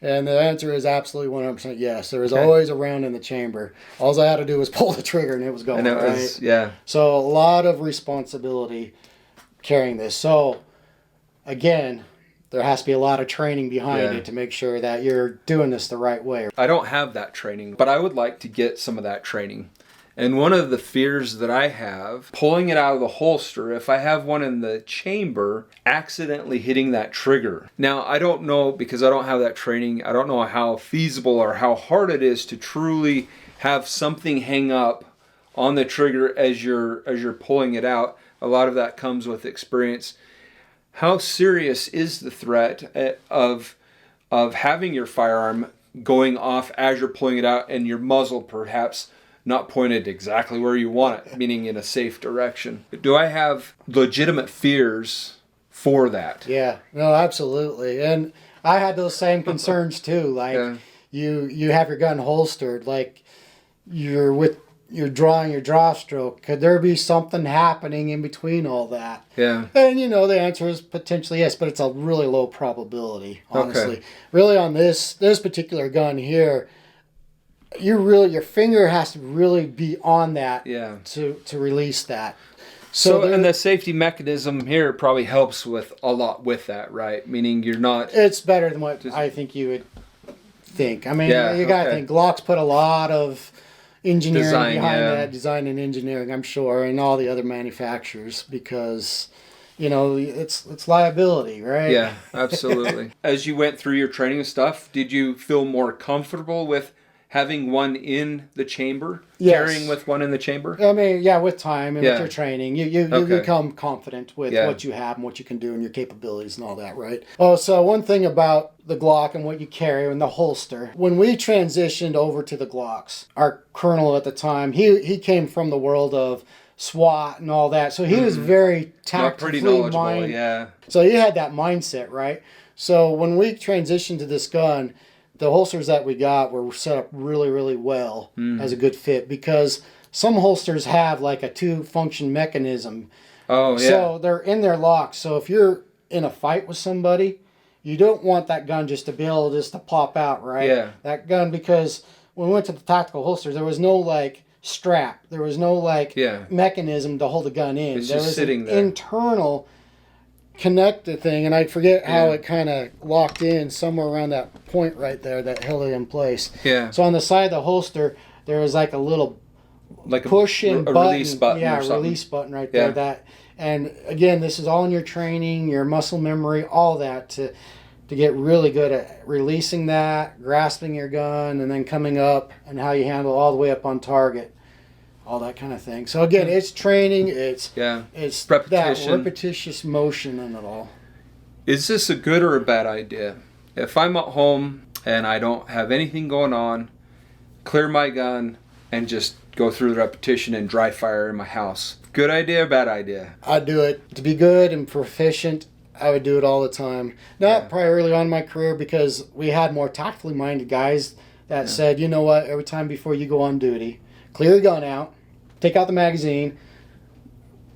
And the answer is absolutely 100% yes. There was always a round in the chamber. All I had to do was pull the trigger and it was going, And it right? was, yeah. So a lot of responsibility carrying this. So, again, there has to be a lot of training behind it to make sure that you're doing this the right way. I don't have that training, but I would like to get some of that training. And one of the fears that I have, pulling it out of the holster, if I have one in the chamber, accidentally hitting that trigger. Now, I don't know, because I don't have that training, I don't know how feasible or how hard it is to truly have something hang up on the trigger as you're pulling it out. A lot of that comes with experience. How serious is the threat of having your firearm going off as you're pulling it out and your muzzle perhaps not pointed exactly where you want it, meaning in a safe direction? Do I have legitimate fears for that? Yeah, no, absolutely. And I had those same concerns too. Like you have your gun holstered, like you're drawing your draw stroke. Could there be something happening in between all that? Yeah. And the answer is potentially yes, but it's a really low probability, honestly. Okay. Really on this particular gun here, your finger has to really be on that to release that. So and the safety mechanism here probably helps with a lot with that, right? Meaning you're not... It's better than what I think you would think. I mean, you got to think. Glock's put a lot of engineering behind that, design and engineering, I'm sure, and all the other manufacturers, because... it's liability, right? Yeah, absolutely. As you went through your training and stuff, did you feel more comfortable with having one in the chamber? Yes. Carrying with one in the chamber? I mean, with time and with your training, you become confident with what you have and what you can do and your capabilities and all that, right? Oh, so one thing about the Glock and what you carry and the holster. When we transitioned over to the Glocks, our colonel at the time, he came from the world of SWAT and all that, so he was very tactically minded. Yeah. So he had that mindset, right? So when we transitioned to this gun, the holsters that we got were set up really, really well as a good fit, because some holsters have like a 2-function mechanism. Oh, yeah. So they're in their locks. So if you're in a fight with somebody, you don't want that gun just to be able just to pop out, right? Yeah. That gun, because when we went to the tactical holsters, there was no like strap. There was no like mechanism to hold the gun in. It's there just was sitting an there. internal connected thing, and I forget how it kind of locked in somewhere around that point right there that held it in place. Yeah. So on the side of the holster, there was like a little like push and a button. release button. Yeah, or something. release button right there. Yeah. That, and again, this is all in your training, your muscle memory, all that to get really good at releasing that, grasping your gun, and then coming up and how you handle all the way up on target, all that kind of thing. So again, it's training. It's repetition. That repetitious motion in it all. Is this a good or a bad idea? If I'm at home and I don't have anything going on, clear my gun and just go through the repetition and dry fire in my house. Good idea or bad idea? I'd do it. To be good and proficient, I would do it all the time. Not probably early on in my career, because we had more tactically minded guys that said, you know what, every time before you go on duty, clear your gun out, take out the magazine,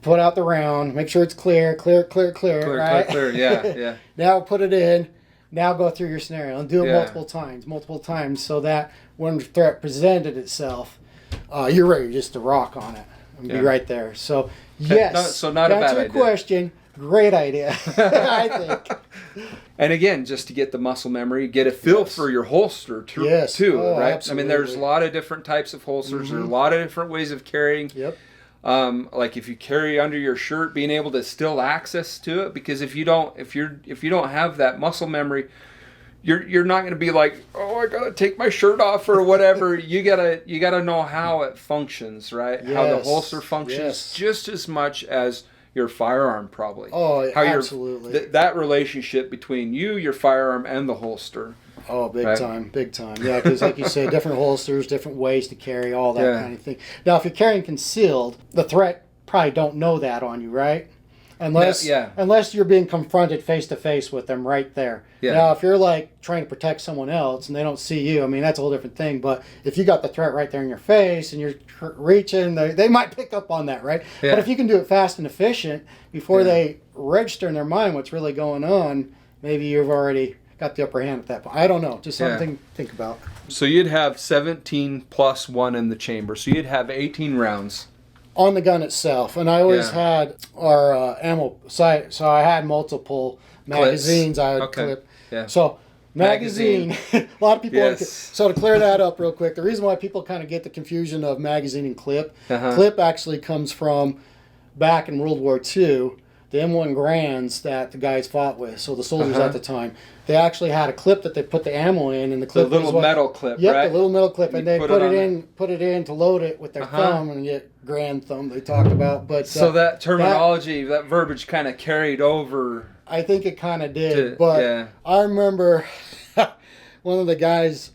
put out the round, make sure it's clear, right? Clear, yeah. Now put it in. Now go through your scenario and do it multiple times, so that when the threat presented itself, you're ready just to rock on it and be right there. So yes, not a bad idea. To answer your question, great idea, I think. And again, just to get the muscle memory, get a feel for your holster too, right? Absolutely. I mean, there's a lot of different types of holsters. There's a lot of different ways of carrying. Yep. Like if you carry under your shirt, being able to still access to it, because if you don't have that muscle memory, you're not going to be like, oh, I gotta take my shirt off or whatever. you gotta know how it functions, right? Yes. How the holster functions just as much as your firearm, probably. Oh, how absolutely. That relationship between you, your firearm, and the holster. Oh, big time. Yeah, because like you said, different holsters, different ways to carry, all that kind of thing. Now, if you're carrying concealed, the threat probably don't know that on you, right? Unless you're being confronted face to face with them right there. Yeah. Now, if you're like trying to protect someone else and they don't see you, I mean, that's a whole different thing. But if you got the threat right there in your face and you're reaching, they might pick up on that, right? Yeah. But if you can do it fast and efficient before they register in their mind what's really going on, maybe you've already got the upper hand at that point. I don't know. Just something to think about. So you'd have 17 plus 1 in the chamber. So you'd have 18 rounds. On the gun itself. And I always had our ammo sight. So I had multiple magazines I would clip. Yeah. So magazine. A lot of people so to clear that up real quick, the reason why people kind of get the confusion of magazine and clip, clip actually comes from back in World War II, the M1 Grands that the guys fought with, so the soldiers at the time, they actually had a clip that they put the ammo in, and the clip the little metal clip, right? Yep, the little metal clip, and they put it in to load it with their thumb, and get grand thumb they talked about. But so that terminology, that verbiage kind of carried over. I think it kind of did, but I remember one of the guys,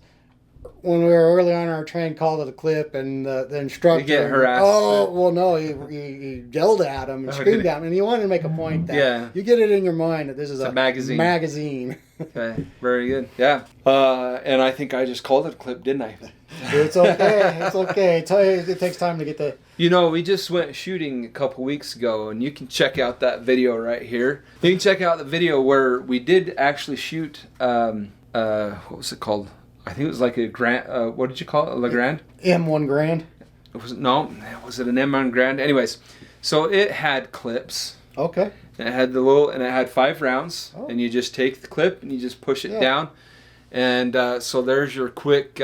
when we were early on in our training, called it a clip, and the instructor... You get harassed. Oh, well, no, he yelled at him and screamed at him, and he wanted to make a point that you get it in your mind that this is a magazine. Okay, very good. Yeah. And I think I just called it a clip, didn't I? It's okay. It's okay. It takes time to get the... We just went shooting a couple weeks ago, and you can check out that video right here. You can check out the video where we did actually shoot, what was it called? I think it was like a Grand, what did you call it? A Grand? M1 Grand? Was it an M1 Grand? Anyways, so it had clips. Okay. And it had 5 rounds, and you just take the clip and you just push it down. And so there's your quick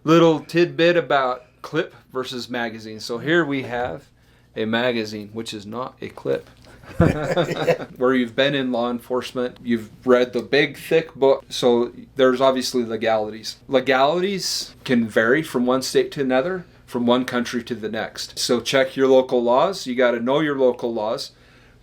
little tidbit about clip versus magazine. So here we have a magazine, which is not a clip. Where you've been in law enforcement, you've read the big thick book, so there's obviously legalities. Legalities can vary from one state to another, from one country to the next. So check your local laws. You got to know your local laws.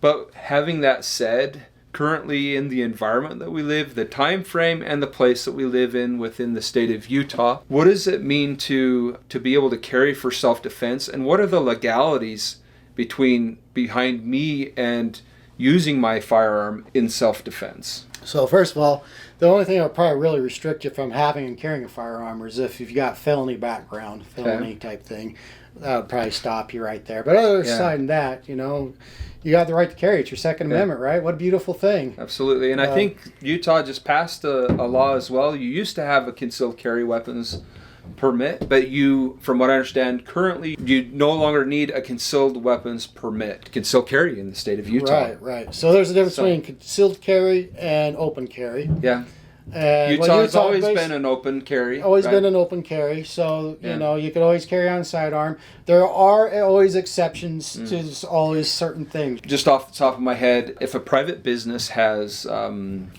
But having that said, currently in the environment that we live, the time frame and the place that we live in within the state of Utah, what does it mean to be able to carry for self-defense, and what are the legalities behind me and using my firearm in self-defense? So first of all, the only thing that would probably really restrict you from having and carrying a firearm is if you've got felony background, type thing. That would probably stop you right there. But other side than that, you got the right to carry. It's your Second Amendment, right? What a beautiful thing. Absolutely. And I think Utah just passed a law as well. You used to have a concealed carry weapons permit, but you, from what I understand, currently you no longer need a concealed weapons permit to conceal carry in the state of Utah. Right. So there's a difference between concealed carry and open carry. Yeah. And Utah's always been an open carry. Always right? been an open carry, so Yeah. you could always carry on sidearm. There are always exceptions to always certain things. Just off the top of my head, if a private business has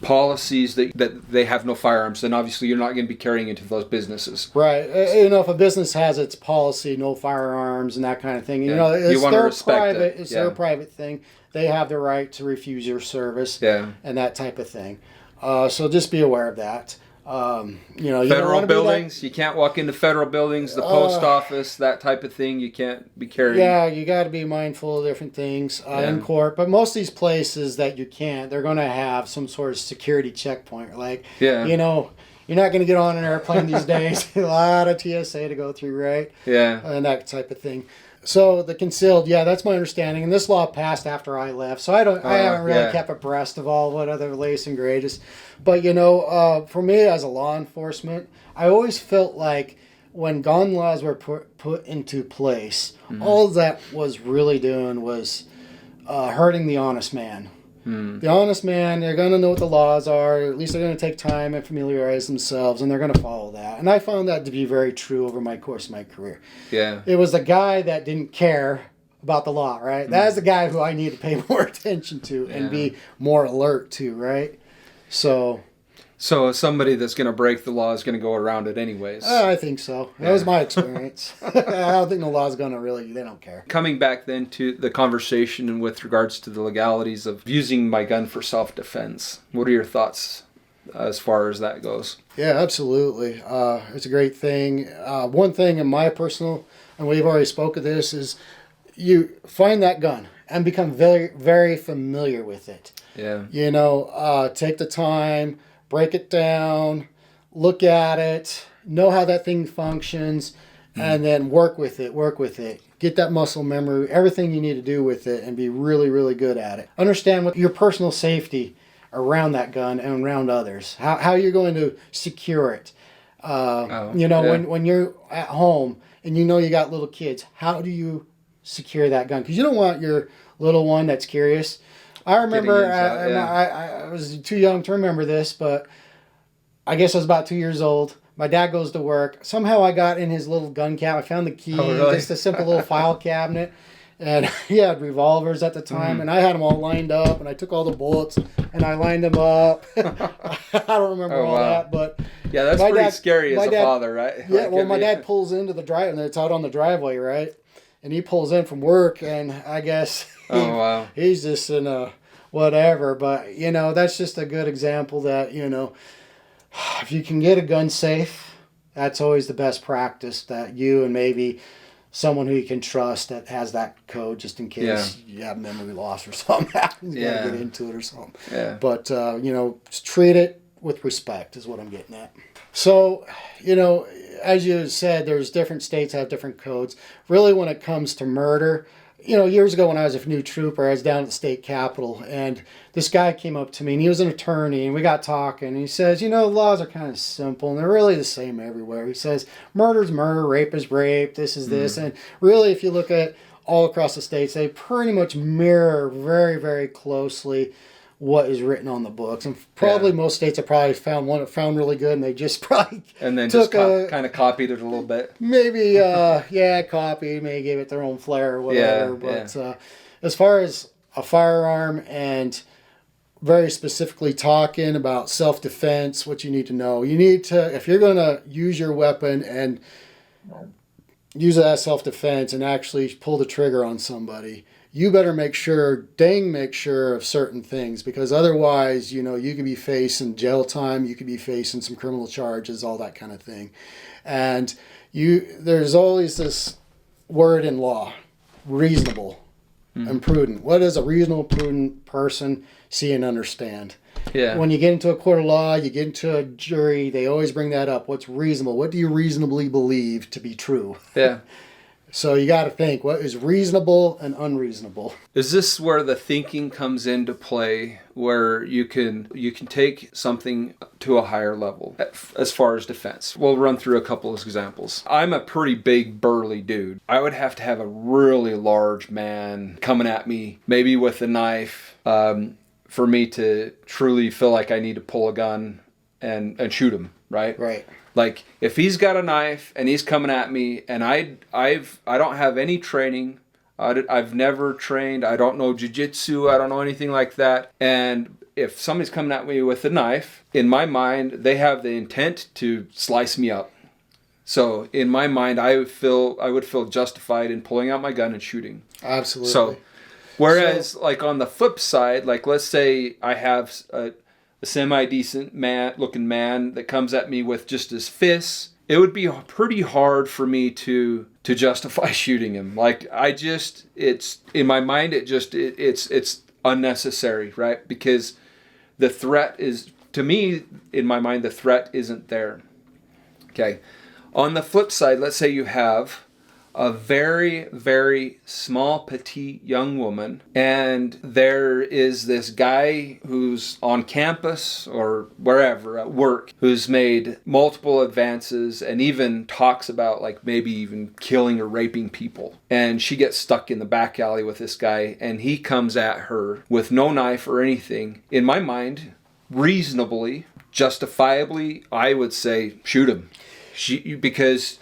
policies that they have no firearms, then obviously you're not going to be carrying into those businesses. Right. If a business has its policy, no firearms and that kind of thing, Yeah. it's You want to their respect private. it. It's Yeah. their private thing. They have the right to refuse your service. Yeah. And that type of thing. So just be aware of that. You don't Federal wanna be that- buildings, you can't walk into federal buildings, the post office, that type of thing, you can't be carrying. Yeah, you got to be mindful of different things in court. But most of these places that you can't, they're going to have some sort of security checkpoint. Like, Yeah. you're not going to get on an airplane these days. A lot of TSA to go through, right? Yeah. And that type of thing. So the concealed, that's my understanding. And this law passed after I left, so I haven't really kept abreast of all what other latest and greatest. But for me as a law enforcement, I always felt like when gun laws were put into place, all that was really doing was hurting the honest man. The honest man, they're going to know what the laws are. At least they're going to take time and familiarize themselves, and they're going to follow that. And I found that to be very true over my course of my career. Yeah. It was the guy that didn't care about the law, right? That is the guy who I need to pay more attention to and be more alert to, right? So somebody that's going to break the law is going to go around it anyways. I think so. That was my experience. I don't think the law's going to they don't care. Coming back then to the conversation and with regards to the legalities of using my gun for self-defense, what are your thoughts as far as that goes? Yeah, absolutely. It's a great thing. One thing in my personal, and we've already spoke of this, is you find that gun and become very, very familiar with it. Yeah. Take the time, break it down, look at it, know how that thing functions, and then work with it. Get that muscle memory, everything you need to do with it, and be really, really good at it. Understand what your personal safety around that gun and around others, how you're going to secure it. When you're at home and you got little kids, how do you secure that gun? Because you don't want your little one that's curious. I remember, I was too young to remember this, but I guess I was about 2 years old. My dad goes to work. Somehow I got in his little gun cabinet. I found the key, just a simple little file cabinet. And he had revolvers at the time, and I had them all lined up, and I took all the bullets, and I lined them up. I don't remember all that, but... Yeah, that's pretty scary as a father, right? Yeah, well, my dad pulls into the drive, and it's out on the driveway, right? And he pulls in from work, and I guess he's just in a whatever. But, that's just a good example that, if you can get a gun safe, that's always the best practice, that you and maybe someone who you can trust that has that code just in case you have memory loss or something happens. You gotta get into it or something. Yeah. But, just treat it with respect is what I'm getting at. So, as you said, there's different states have different codes. Really, when it comes to murder, years ago when I was a new trooper, I was down at the state capitol, and this guy came up to me, and he was an attorney, and we got talking, and he says, laws are kind of simple, and they're really the same everywhere. He says, murder's murder, rape is rape, this is this, and really, if you look at all across the states, they pretty much mirror very, very closely what is written on the books, and probably most states have probably found one that found really good, and they just probably and then took just kind of copied it a little bit. Maybe copied, maybe gave it their own flair or whatever. But as far as a firearm and very specifically talking about self-defense, what you need to know, if you're going to use your weapon and use it as self-defense and actually pull the trigger on somebody, you better make sure of certain things, because otherwise, you could be facing jail time, you could be facing some criminal charges, all that kind of thing. And there's always this word in law, reasonable and prudent. What does a reasonable, prudent person see and understand? Yeah. When you get into a court of law, you get into a jury, they always bring that up. What's reasonable? What do you reasonably believe to be true? Yeah. So you got to think, what is reasonable and unreasonable? Is this where the thinking comes into play, where you can take something to a higher level as far as defense? We'll run through a couple of examples. I'm a pretty big, burly dude. I would have to have a really large man coming at me, maybe with a knife, for me to truly feel like I need to pull a gun and shoot him, right? Right. Like if he's got a knife and he's coming at me and I don't have any training, I've never trained, I don't know jiu-jitsu, I don't know anything like that, and if somebody's coming at me with a knife, in my mind they have the intent to slice me up. So in my mind, I would feel justified in pulling out my gun and shooting. Absolutely. So, whereas like on the flip side, like let's say I have a semi-decent looking man that comes at me with just his fists, it would be pretty hard for me to justify shooting him. Like it's in my mind, it's unnecessary, right? Because the threat is, to me, in my mind, the threat isn't there. Okay. On the flip side, let's say you have a very, very small, petite young woman, and there is this guy who's on campus or wherever at work who's made multiple advances and even talks about like maybe even killing or raping people. And she gets stuck in the back alley with this guy, and he comes at her with no knife or anything. In my mind, reasonably, justifiably, I would say shoot him. Because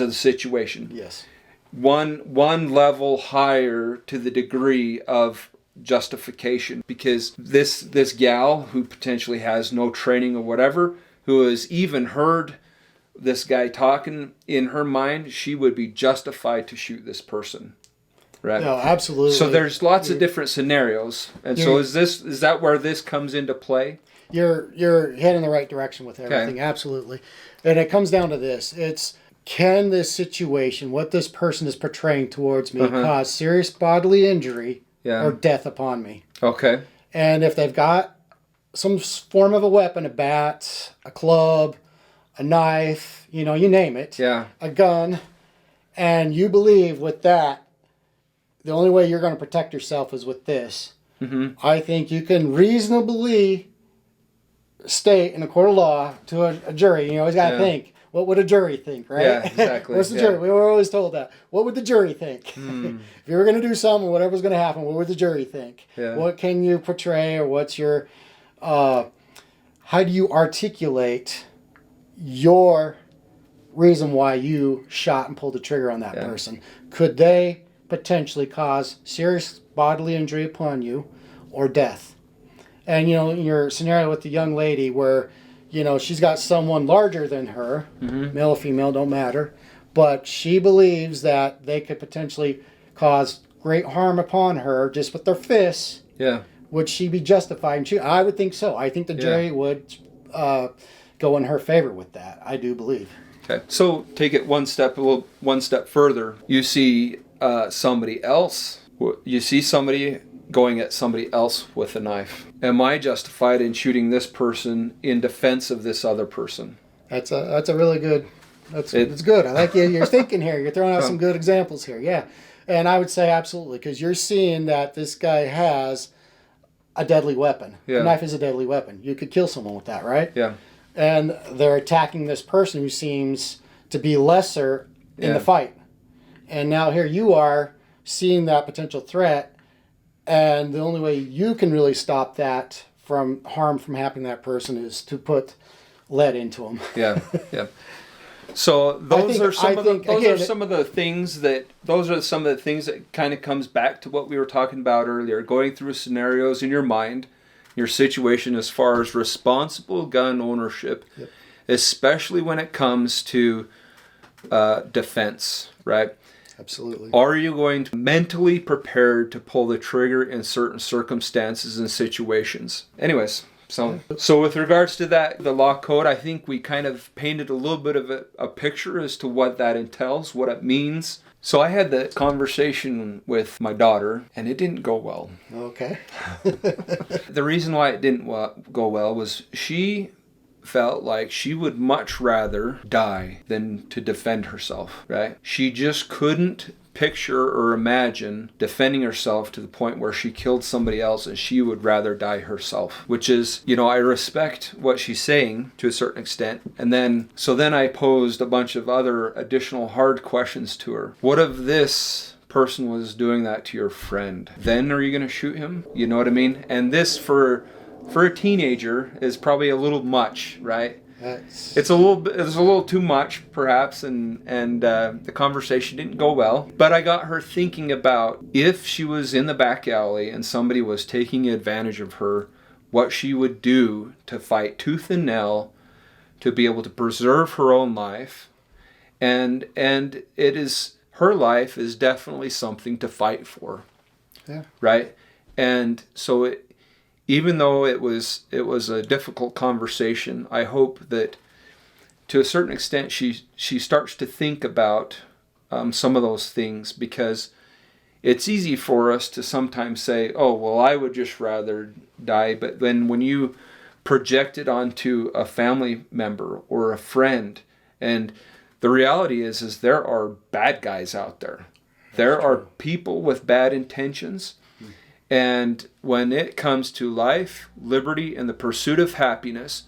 of the situation. Yes. One level higher to the degree of justification, because this gal who potentially has no training or whatever, who has even heard this guy talking, in her mind, she would be justified to shoot this person. Right. No, absolutely. So there's lots of different scenarios. And so is that where this comes into play? You're heading the right direction with everything. Okay. Absolutely. And it comes down to this. It's, can this situation, what this person is portraying towards me, cause serious bodily injury or death upon me? Okay. And if they've got some form of a weapon, a bat, a club, a knife, you name it, a gun, and you believe with that, the only way you're going to protect yourself is with this, I think you can reasonably state in a court of law to a jury. You always got to think, what would a jury think, right? Yeah, exactly. What's the jury? We were always told that. What would the jury think? If you were going to do something, whatever was going to happen, what would the jury think? Yeah. What can you portray, or what's your, how do you articulate your reason why you shot and pulled the trigger on that person? Could they potentially cause serious bodily injury upon you or death? And, in your scenario with the young lady where, she's got someone larger than her, male or female, don't matter, but she believes that they could potentially cause great harm upon her just with their fists. Yeah. Would she be justified? And I would think so. I think the jury would go in her favor with that. I do believe. Okay. So take it one step further. You see somebody else. You see somebody going at somebody else with a knife. Am I justified in shooting this person in defense of this other person? That's a really good. It's good. I like you're thinking here. You're throwing out some good examples here. Yeah, and I would say absolutely, because you're seeing that this guy has a deadly weapon. Yeah. A knife is a deadly weapon. You could kill someone with that, right? Yeah. And they're attacking this person who seems to be lesser in the fight. And now here you are seeing that potential threat. And the only way you can really stop that harm from happening to that person is to put lead into them. Yeah. So those are some of the things that kind of comes back to what we were talking about earlier. Going through scenarios in your mind, your situation as far as responsible gun ownership, especially when it comes to defense, right? Absolutely. Are you going to mentally prepared to pull the trigger in certain circumstances and situations? Anyways, so with regards to that, the law code, I think we kind of painted a little bit of a picture as to what that entails, what it means. So I had the conversation with my daughter, and it didn't go well. Okay. The reason why it didn't go well was she felt like she would much rather die than to defend herself, right? She just couldn't picture or imagine defending herself to the point where she killed somebody else, and she would rather die herself, which is, I respect what she's saying to a certain extent. And then I posed a bunch of other additional hard questions to her. What if this person was doing that to your friend? Then are you going to shoot him? You know what I mean? And this, for for a teenager is probably a little much, right? It's a little too much, perhaps, and the conversation didn't go well. But I got her thinking about if she was in the back alley and somebody was taking advantage of her, what she would do to fight tooth and nail to be able to preserve her own life, and her life is definitely something to fight for, right? And so even though it was a difficult conversation, I hope that to a certain extent she starts to think about some of those things, because it's easy for us to sometimes say, oh, well, I would just rather die. But then when you project it onto a family member or a friend, and the reality is there are bad guys out there. There are people with bad intentions. And when it comes to life, liberty, and the pursuit of happiness,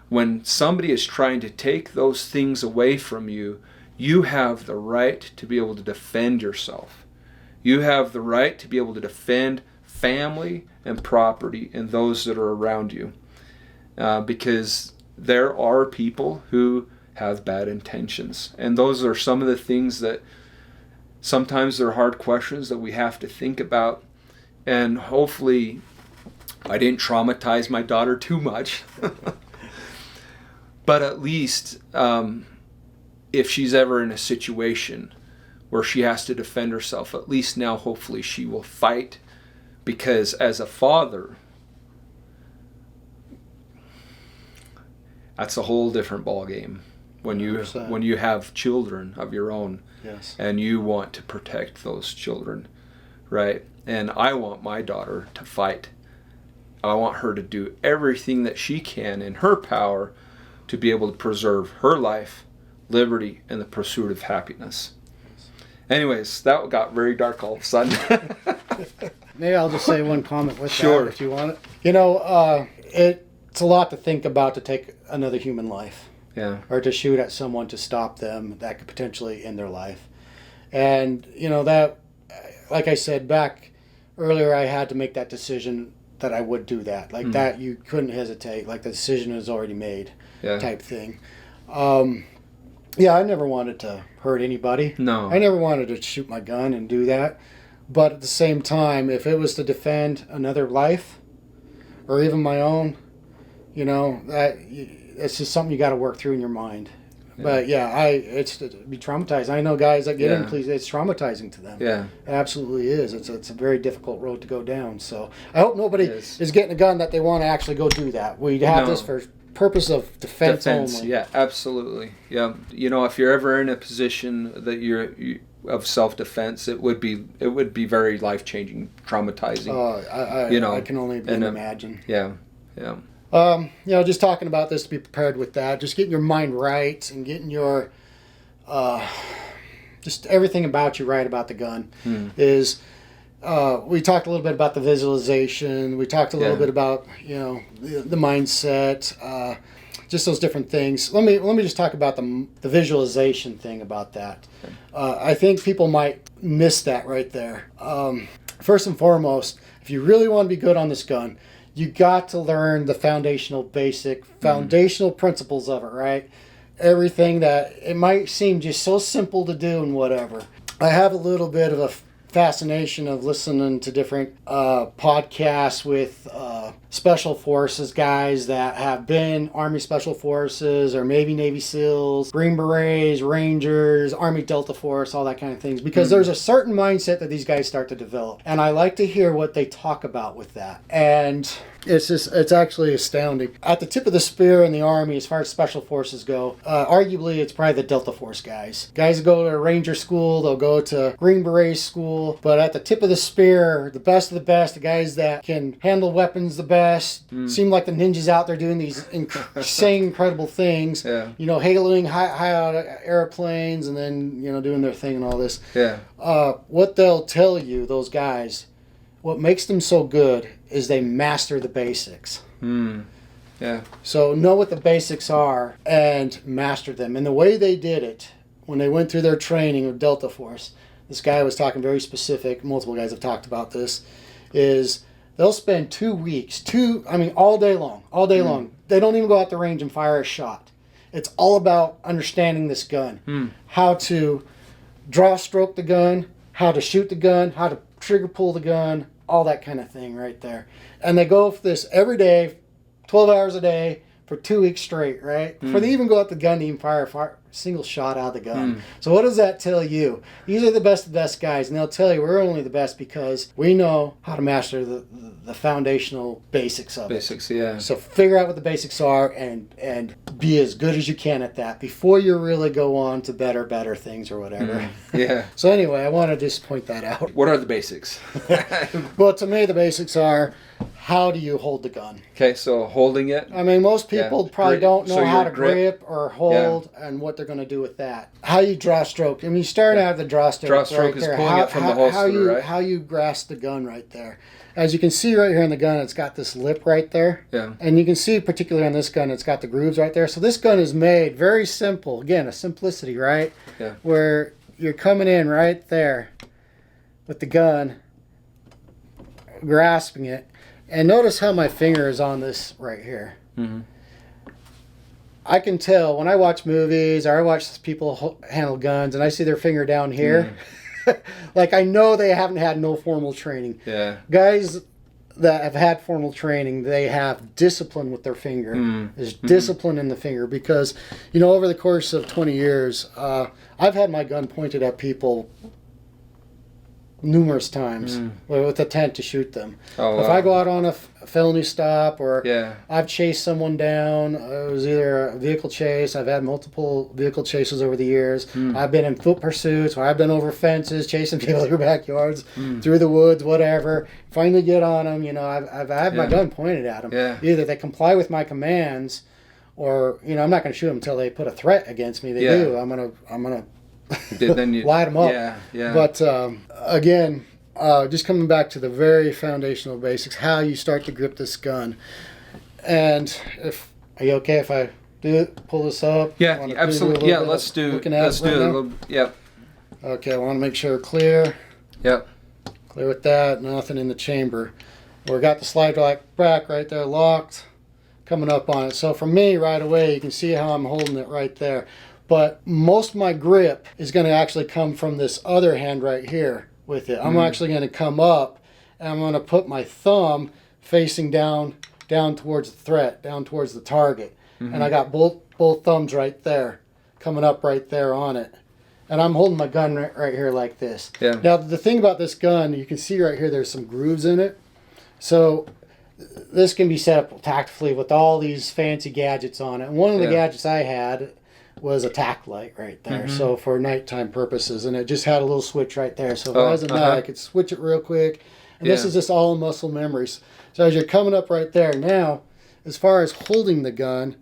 when somebody is trying to take those things away from you, you have the right to be able to defend yourself. You have the right to be able to defend family and property and those that are around you. Because there are people who have bad intentions. And those are some of the things that sometimes they're hard questions that we have to think about. And hopefully I didn't traumatize my daughter too much. But at least if she's ever in a situation where she has to defend herself, at least now hopefully she will fight. Because as a father, that's a whole different ballgame when you have children of your own. Yes. And you want to protect those children, right? And I want my daughter to fight. I want her to do everything that she can in her power to be able to preserve her life, liberty, and the pursuit of happiness. Anyways, that got very dark all of a sudden. Maybe I'll just say one comment with Sure. that if you want it. You know, it's a lot to think about to take another human life. Yeah. Or to shoot at someone to stop them that could potentially end their life. And, you know, that, like I said back earlier, I had to make that decision that I would do that. Like that, you couldn't hesitate. Like the decision is already made type thing. Yeah, I never wanted to hurt anybody. No. I never wanted to shoot my gun and do that. But at the same time, if it was to defend another life or even my own, you know, it's just something you got to work through in your mind. Yeah. But yeah, it's to be traumatized. I know guys that get in, it's traumatizing to them. Yeah, it absolutely is. It's a very difficult road to go down. So I hope nobody is getting a gun that they want to actually go do that. We have this for purpose of defense only. Yeah, absolutely. Yeah, you know, if you're ever in a position that you of self-defense, it would be very life-changing, traumatizing. I can only imagine. Yeah. You know, just talking about this to be prepared with that, just getting your mind right and getting your, just everything about you right about the gun is, we talked a little bit about the visualization. We talked a little bit about, you know, the mindset, just those different things. Let me just talk about the visualization thing about that. I think people might miss that right there. First and foremost, if you really want to be good on this gun, you got to learn the foundational principles of it, right? Everything that it might seem just so simple to do and whatever. I have a little bit of a fascination of listening to different podcasts with special forces guys that have been Army Special Forces or maybe Navy SEALs, Green Berets, Rangers, Army Delta Force, all that kind of things, because there's a certain mindset that these guys start to develop, and I like to hear what they talk about with that. And it's actually astounding. At the tip of the spear in the Army, as far as special forces go, arguably it's probably the Delta Force guys. Guys who go to Ranger school, they'll go to Green Beret school, but at the tip of the spear, the best of the best, the guys that can handle weapons the best, seem like the ninjas out there doing these insane, incredible things. Yeah. You know, haloing high out airplanes and then, you know, doing their thing and all this. Yeah. What they'll tell you, those guys, what makes them so good is they master the basics. Yeah. So know what the basics are and master them. And the way they did it, when they went through their training of Delta Force, this guy was talking very specific, multiple guys have talked about this, is they'll spend 2 weeks, all day long, all day long. They don't even go out the range and fire a shot. It's all about understanding this gun, how to draw stroke the gun, how to shoot the gun, how to trigger pull the gun, all that kind of thing right there. And they go for this every day, 12 hours a day, for 2 weeks straight, right? Before they even go out the gun to even fire a single shot out of the gun. So what does that tell you? These are the best guys, and they'll tell you we're only the best because we know how to master the foundational basics of Basics, it. yeah. So figure out what the basics are and be as good as you can at that before you really go on to better things or whatever. Yeah. So anyway, I want to just point that out. What are the basics? Well, to me, the basics are, how do you hold the gun? Okay, so holding it. I mean, most people probably don't know So how your to grip or hold and what they're going to do with that. How you draw stroke. I mean, you start out the draw stroke. Draw stroke right is there. pulling it from the holster, right? How you grasp the gun right there. As you can see right here in the gun, it's got this lip right there. Yeah. And you can see particularly on this gun, it's got the grooves right there. So this gun is made very simple. Again, a simplicity, right? Yeah. Where you're coming in right there with the gun, grasping it. And notice how my finger is on this right here. Mm-hmm. I can tell when I watch movies or I watch people handle guns and I see their finger down here. Like, I know they haven't had no formal training. Yeah. Guys that have had formal training, they have discipline with their finger. There's discipline in the finger because, over the course of 20 years, I've had my gun pointed at people numerous times with intent to shoot them. Oh, wow. If I go out on a felony stop or Yeah. I've chased someone down, it was either a vehicle chase. I've had multiple vehicle chases over the years. I've been in foot pursuits, or I've been over fences chasing people through backyards, through the woods, whatever. Finally get on them, I've had my gun pointed at them. Yeah. Either they comply with my commands, or I'm not going to shoot them until they put a threat against me. They do. I'm gonna Then you light them up. Yeah. But again, just coming back to the very foundational basics, how you start to grip this gun. And are you okay if I pull this up? Yeah, absolutely. Yeah, let's do it a little. Yep. Okay, I want to make sure clear. Yep. Clear with that. Nothing in the chamber. We got the slide back right there locked, coming up on it. So for me, right away, you can see how I'm holding it right there. But most of my grip is going to actually come from this other hand right here with it. I'm actually going to come up and I'm going to put my thumb facing down towards the threat, down towards the target. And I got both thumbs right there, coming up right there on it. And I'm holding my gun right here like this. Yeah. Now, the thing about this gun, you can see right here, there's some grooves in it. So this can be set up tactically with all these fancy gadgets on it. And one of the gadgets I had was a tack light right there, so for nighttime purposes, and it just had a little switch right there. So if I was at night, I could switch it real quick. And this is just all muscle memories. So as you're coming up right there, now, as far as holding the gun,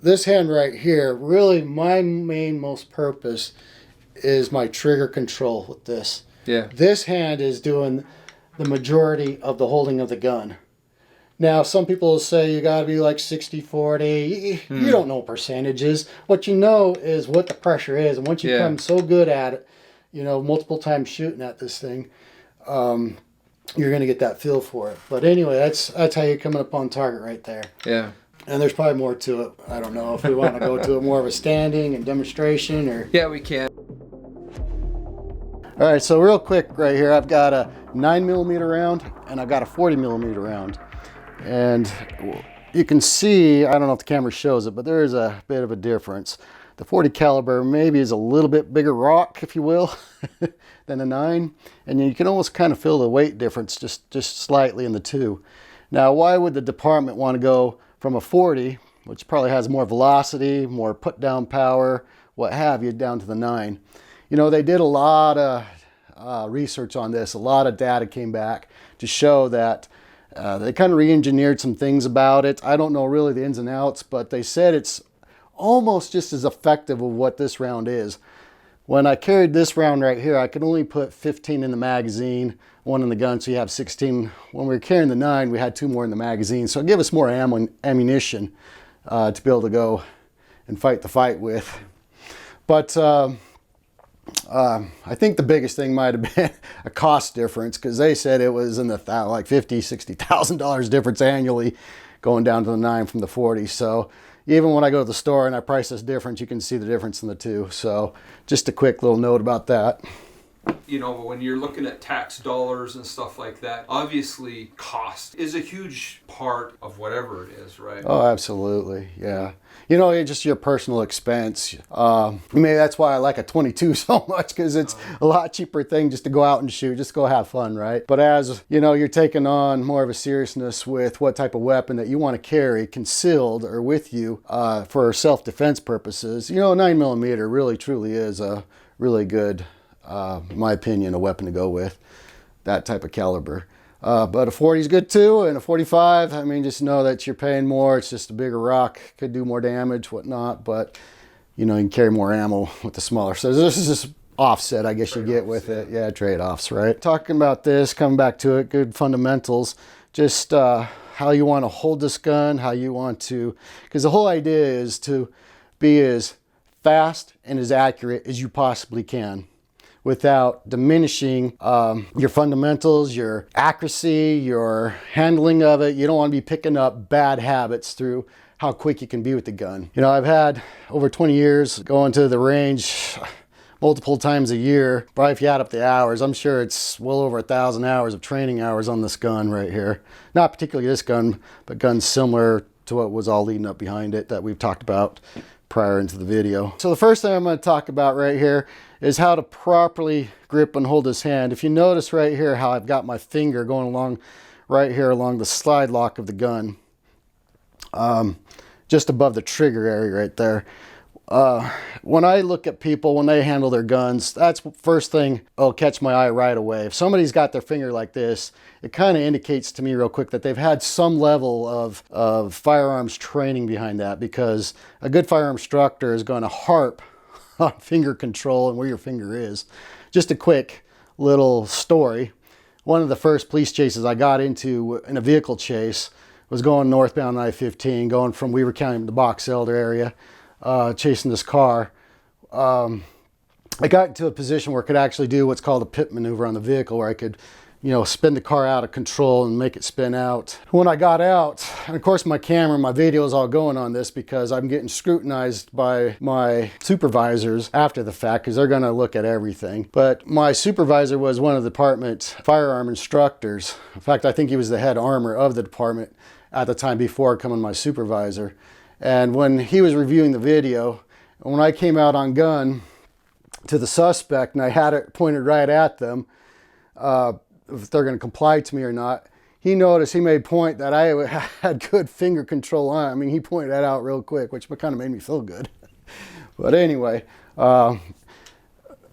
this hand right here, really my most purpose is my trigger control with this. Yeah. This hand is doing the majority of the holding of the gun. Now, some people will say you got to be like 60-40. You don't know percentages. What you know is what the pressure is. And once you become so good at it, multiple times shooting at this thing, you're going to get that feel for it. But anyway, that's how you're coming up on target right there. Yeah. And there's probably more to it. I don't know if we want to go to it more of a standing and demonstration or... Yeah, we can. All right, so real quick right here, I've got a 9mm round and I've got a 40mm round. And you can see, I don't know if the camera shows it, but there is a bit of a difference. The 40 caliber maybe is a little bit bigger rock, if you will, than a 9. And you can almost kind of feel the weight difference just slightly in the two. Now, why would the department want to go from a 40, which probably has more velocity, more put down power, what have you, down to the 9? They did a lot of research on this. A lot of data came back to show that they kind of re-engineered some things about it. I don't know really the ins and outs, but they said it's almost just as effective of what this round is. When I carried this round right here, I could only put 15 in the magazine, 1 in the gun, so you have 16. When we were carrying the 9, we had 2 more in the magazine, so it gave us more ammunition to be able to go and fight the fight with. But I think the biggest thing might have been a cost difference, because they said it was in the like $50,000-$60,000 difference annually going down to the 9 from the 40. So even when I go to the store and I price this difference, you can see the difference in the two. So just a quick little note about that. You know, when you're looking at tax dollars and stuff like that, obviously cost is a huge part of whatever it is, right? Oh, absolutely. Yeah. You know, it's just your personal expense. Maybe that's why I like a 22 so much, because it's a lot cheaper thing just to go out and shoot, just go have fun, right? But as, you know, you're taking on more of a seriousness with what type of weapon that you want to carry concealed or with you for self-defense purposes, you know, a 9mm really truly is a really good, in my opinion, a weapon to go with, that type of caliber. But a 40 is good too, and a 45, I mean, just know that you're paying more. It's just a bigger rock, could do more damage, whatnot, but you know, you can carry more ammo with the smaller. So this is just offset, I guess you get with it. Yeah, trade-offs, right? Talking about this, coming back to it, good fundamentals, just how you want to hold this gun, how you want to, because the whole idea is to be as fast and as accurate as you possibly can, without diminishing your fundamentals, your accuracy, your handling of it. You don't want to be picking up bad habits through how quick you can be with the gun. You know, I've had over 20 years going to the range multiple times a year. Probably if you add up the hours, I'm sure it's well over 1,000 hours of training hours on this gun right here. Not particularly this gun, but guns similar to what was all leading up behind it that we've talked about prior into the video. So the first thing I'm going to talk about right here is how to properly grip and hold this hand. If you notice right here how I've got my finger going along right here along the slide lock of the gun, just above the trigger area right there. When I look at people, when they handle their guns, that's the first thing that'll catch my eye right away. If somebody's got their finger like this, it kind of indicates to me real quick that they've had some level of firearms training behind that, because a good firearm instructor is going to harp on finger control and where your finger is. Just a quick little story. One of the first police chases I got into in a vehicle chase was going northbound I-15, going from Weaver County to the Box Elder area, chasing this car. I got into a position where I could actually do what's called a pit maneuver on the vehicle, where I could, you know, spin the car out of control and make it spin out. When I got out, and of course my camera, my video is all going on this because I'm getting scrutinized by my supervisors after the fact, because they're going to look at everything. But my supervisor was one of the department firearm instructors. In fact, I think he was the head armor of the department at the time before becoming my supervisor. And when he was reviewing the video, when I came out on gun to the suspect and I had it pointed right at them, if they're going to comply to me or not, he noticed, he made point that I had good finger control on it. I mean, he pointed that out real quick, which kind of made me feel good. But anyway,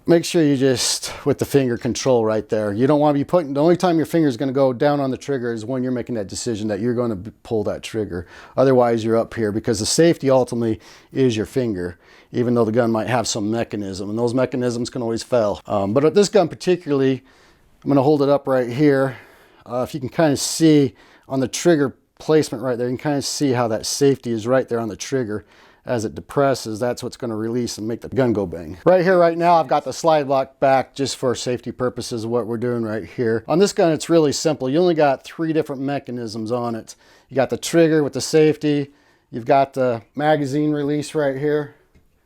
make sure you just, with the finger control right there, you don't want to be putting, the only time your finger is going to go down on the trigger is when you're making that decision that you're going to pull that trigger. Otherwise, you're up here, because the safety ultimately is your finger, even though the gun might have some mechanism, and those mechanisms can always fail. But with this gun particularly, I'm going to hold it up right here. If you can kind of see on the trigger placement right there, you can kind of see how that safety is right there on the trigger. As it depresses, that's what's going to release and make the gun go bang. Right here, right now, I've got the slide lock back just for safety purposes of what we're doing right here. On this gun, it's really simple. You only got 3 different mechanisms on it. You got the trigger with the safety. You've got the magazine release right here.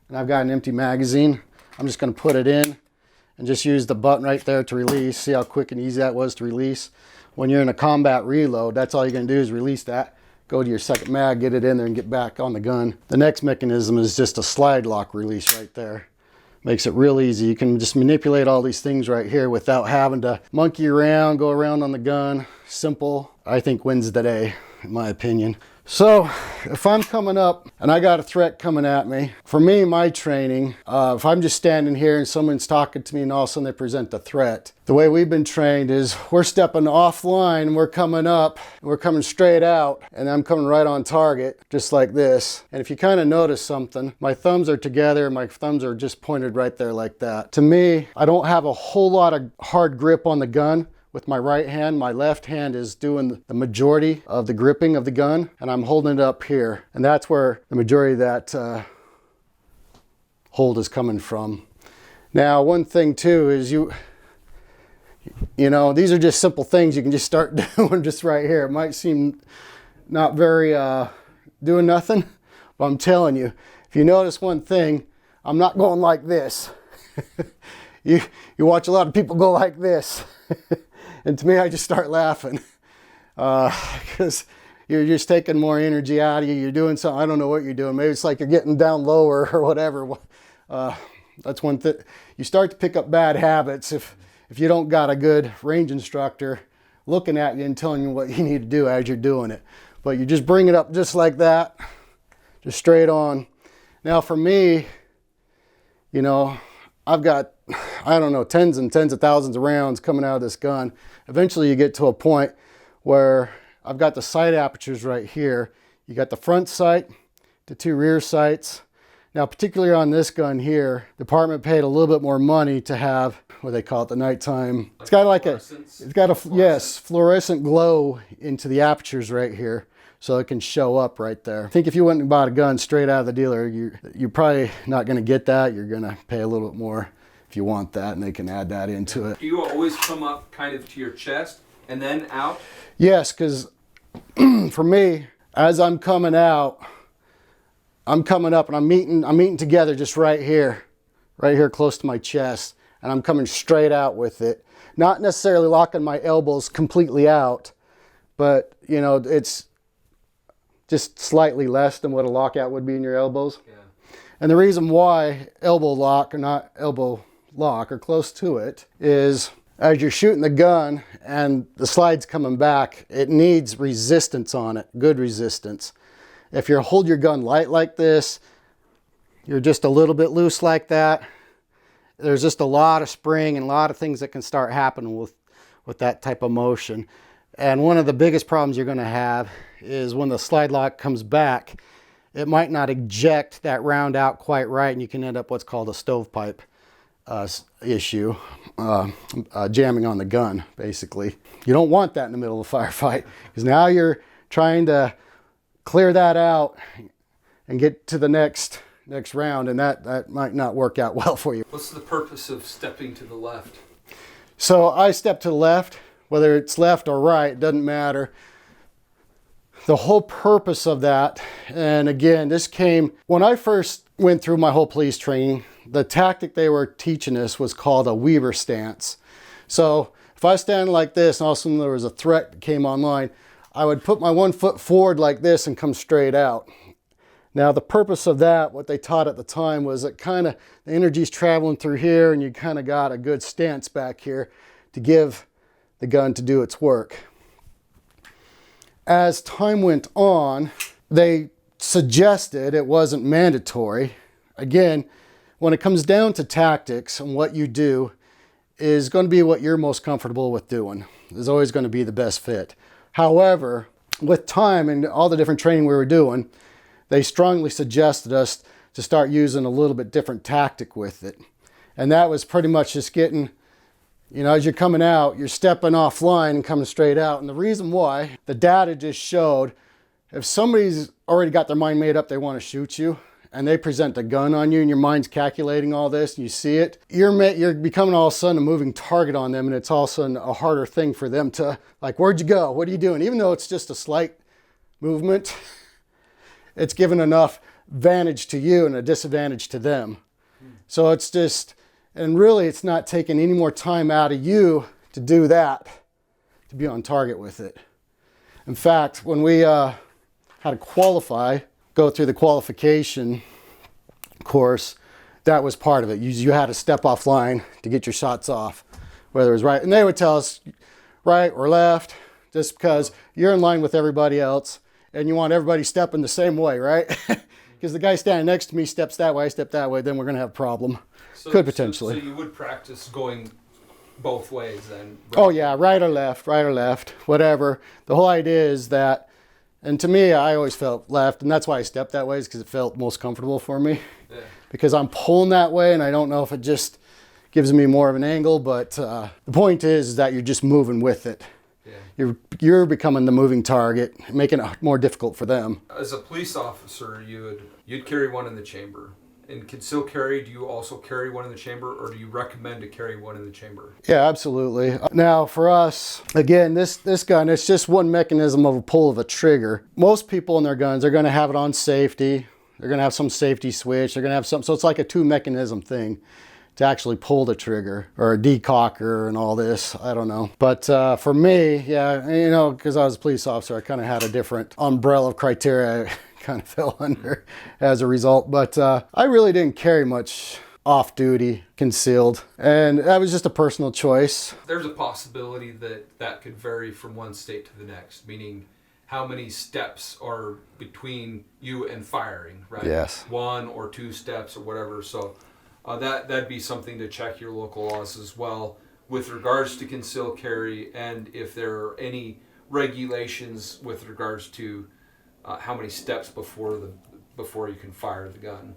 And I've got an empty magazine. I'm just going to put it in and just use the button right there to release. See how quick and easy that was to release? When you're in a combat reload, that's all you're going to do is release that. Go to your second mag, get it in there, and get back on the gun. The next mechanism is just a slide lock release right there. Makes it real easy. You can just manipulate all these things right here without having to monkey around, go around on the gun. Simple, I think, wins the day, in my opinion. So if I'm coming up and I got a threat coming at me, for me, my training, if I'm just standing here and someone's talking to me and all of a sudden they present the threat, the way we've been trained is we're stepping offline and we're coming up, we're coming straight out, and I'm coming right on target, just like this. And if you kind of notice something, my thumbs are together, my thumbs are just pointed right there like that. To me, I don't have a whole lot of hard grip on the gun. With my right hand, my left hand is doing the majority of the gripping of the gun, and I'm holding it up here. And that's where the majority of that hold is coming from. Now, one thing too is you know, these are just simple things you can just start doing just right here. It might seem not very doing nothing, but I'm telling you, if you notice one thing, I'm not going like this. you watch a lot of people go like this, and to me, I just start laughing because you're just taking more energy out of you. You're doing something, I don't know what you're doing. Maybe it's like you're getting down lower or whatever. That's one thing. You start to pick up bad habits if you don't got a good range instructor looking at you and telling you what you need to do as you're doing it. But you just bring it up just like that, just straight on. Now for me, you know, I've got, I don't know, tens and tens of thousands of rounds coming out of this gun. Eventually you get to a point where I've got the sight apertures right here. You got the front sight, the two rear sights. Now, particularly on this gun here, the department paid a little bit more money to have what they call it, the nighttime. It's got like yes, fluorescent glow into the apertures right here, so it can show up right there. I think if you went and bought a gun straight out of the dealer, you're probably not going to get that. You're going to pay a little bit more if you want that, and they can add that into it. Do you always come up kind of to your chest and then out? Yes, because for me, as I'm coming out, I'm coming up and I'm meeting together just right here close to my chest, and I'm coming straight out with it. Not necessarily locking my elbows completely out, but you know, it's just slightly less than what a lockout would be in your elbows. Yeah. And the reason why elbow lock or not elbow lock or close to it is as you're shooting the gun and the slide's coming back, it needs resistance on it, good resistance. If you hold your gun light like this, you're just a little bit loose like that, there's just a lot of spring and a lot of things that can start happening with that type of motion. And one of the biggest problems you're going to have is when the slide lock comes back, it might not eject that round out quite right, and you can end up what's called a stovepipe issue, jamming on the gun, basically. You don't want that in the middle of a firefight, because now you're trying to clear that out and get to the next round, and that might not work out well for you. What's the purpose of stepping to the left? So I step to the left, whether it's left or right, it doesn't matter. The whole purpose of that, and again, this came when I first went through my whole police training, the tactic they were teaching us was called a Weaver stance. So if I stand like this and all of a sudden there was a threat that came online, I would put my one foot forward like this and come straight out. Now the purpose of that, what they taught at the time, was that kind of the energy's traveling through here and you kind of got a good stance back here to give the gun to do its work. As time went on, they suggested, it wasn't mandatory. Again, when it comes down to tactics and what you do is going to be what you're most comfortable with doing. Is always going to be the best fit. However, with time and all the different training we were doing, they strongly suggested us to start using a little bit different tactic with it. And that was pretty much just getting, you know, as you're coming out, you're stepping offline and coming straight out. And the reason why, the data just showed, if somebody's already got their mind made up they want to shoot you, and they present a gun on you and your mind's calculating all this and you see it, you're becoming all of a sudden a moving target on them, and it's all of a sudden a harder thing for them to, like, where'd you go? What are you doing? Even though it's just a slight movement, it's given enough advantage to you and a disadvantage to them. So it's just, and really it's not taking any more time out of you to do that, to be on target with it. In fact, when we had to go through the qualification course, that was part of it. You had to step offline to get your shots off, whether it was right. And they would tell us right or left, just because you're in line with everybody else and you want everybody stepping the same way, right? Because the guy standing next to me steps that way, I step that way, then we're going to have a problem. Could potentially. So you would practice going both ways then? Oh yeah, right or left, whatever. The whole idea is that, and to me, I always felt left, and that's why I stepped that way, is because it felt most comfortable for me. Yeah. Because I'm pulling that way, and I don't know if it just gives me more of an angle, but the point is that you're just moving with it. Yeah. You're becoming the moving target, making it more difficult for them. As a police officer, you'd carry one in the chamber, in concealed carry, do you also carry one in the chamber, or do you recommend to carry one in the chamber? Yeah, absolutely. Now for us, again, this gun, it's just one mechanism of a pull of a trigger. Most people in their guns are going to have it on safety. They're going to have some safety switch. They're going to have something. So it's like a 2 mechanism thing to actually pull the trigger, or a decocker and all this. I don't know. But for me, yeah, you know, because I was a police officer, I kind of had a different umbrella of criteria I kind of fell under as a result. But I really didn't carry much off-duty concealed, and that was just a personal choice. There's a possibility that that could vary from one state to the next, meaning how many steps are between you and firing, right? Yes. 1 or 2 steps or whatever. So that'd be something to check your local laws as well with regards to concealed carry, and if there are any regulations with regards to how many steps before you can fire the gun.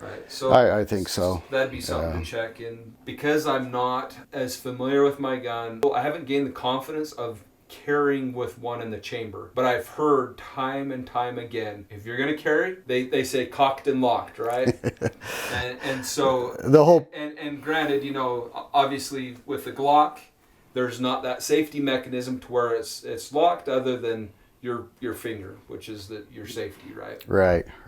Right. So I think so. That'd be something to check in. Because I'm not as familiar with my gun, I haven't gained the confidence of carrying with one in the chamber. But I've heard time and time again, if you're going to carry, they say cocked and locked, right? and so the whole and granted, you know, obviously with the Glock, there's not that safety mechanism to where it's locked other than your finger, which is your safety, right?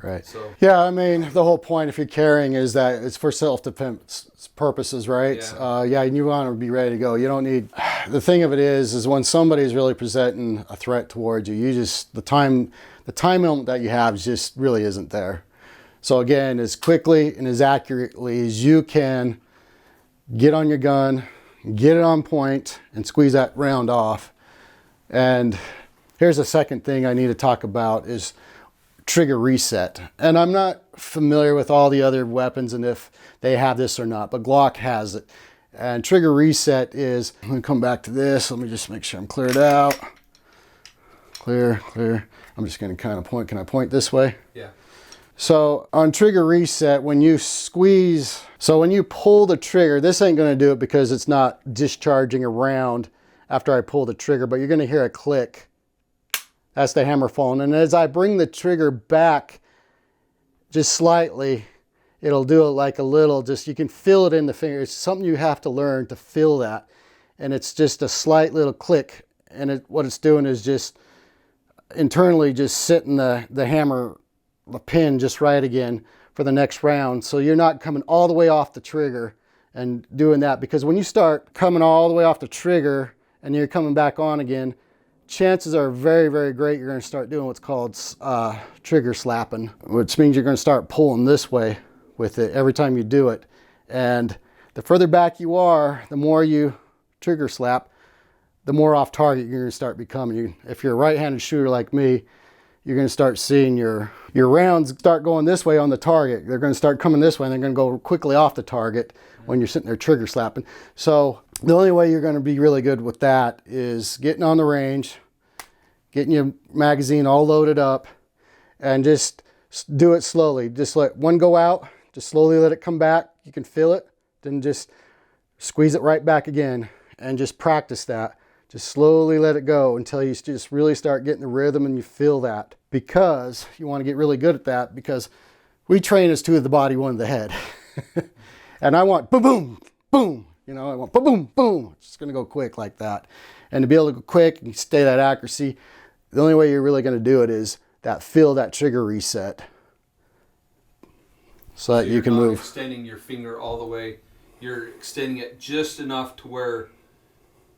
Right. So yeah, I mean, the whole point if you're carrying is that it's for self-defense purposes, right? Yeah. And you want to be ready to go. You don't need. The thing of it is when somebody is really presenting a threat towards you, you just the time element that you have just really isn't there. So again, as quickly and as accurately as you can, get on your gun, get it on point, and squeeze that round off. And here's the second thing I need to talk about is trigger reset. And I'm not familiar with all the other weapons and if they have this or not, but Glock has it. And trigger reset is, let me come back to this. Let me just make sure I'm cleared out. Clear. I'm just going to kind of point. Can I point this way? yeah. So on trigger reset, when you squeeze, so when you pull the trigger, this ain't going to do it because it's not discharging a round after I pull the trigger, but you're going to hear a click. That's the hammer falling. And as I bring the trigger back just slightly, it'll do it like a little, just you can feel it in the finger. It's something you have to learn to feel that. And it's just a slight little click. And what it's doing is just internally just setting the hammer, the pin just right again for the next round. So you're not coming all the way off the trigger and doing that. Because when you start coming all the way off the trigger and you're coming back on again, chances are very, very great you're going to start doing what's called trigger slapping, which means you're going to start pulling this way with it every time you do it. And the further back you are, the more you trigger slap, the more off target you're going to start becoming. If you're a right-handed shooter like me, you're going to start seeing your rounds start going this way on the target. They're going to start coming this way and they're going to go quickly off the target when you're sitting there trigger slapping. So the only way you're going to be really good with that is getting on the range, getting your magazine all loaded up, and just do it slowly. Just let one go out, just slowly let it come back. You can feel it, then just squeeze it right back again and just practice that. Just slowly let it go until you just really start getting the rhythm and you feel that. Because you want to get really good at that, because we train as 2 of the body, 1 of the head. And I want boom, boom, boom. You know, I want boom, boom, boom. It's just going to go quick like that. And to be able to go quick and stay that accuracy, the only way you're really going to do it is feel that trigger reset. So that you can move. Extending your finger all the way. You're extending it just enough to where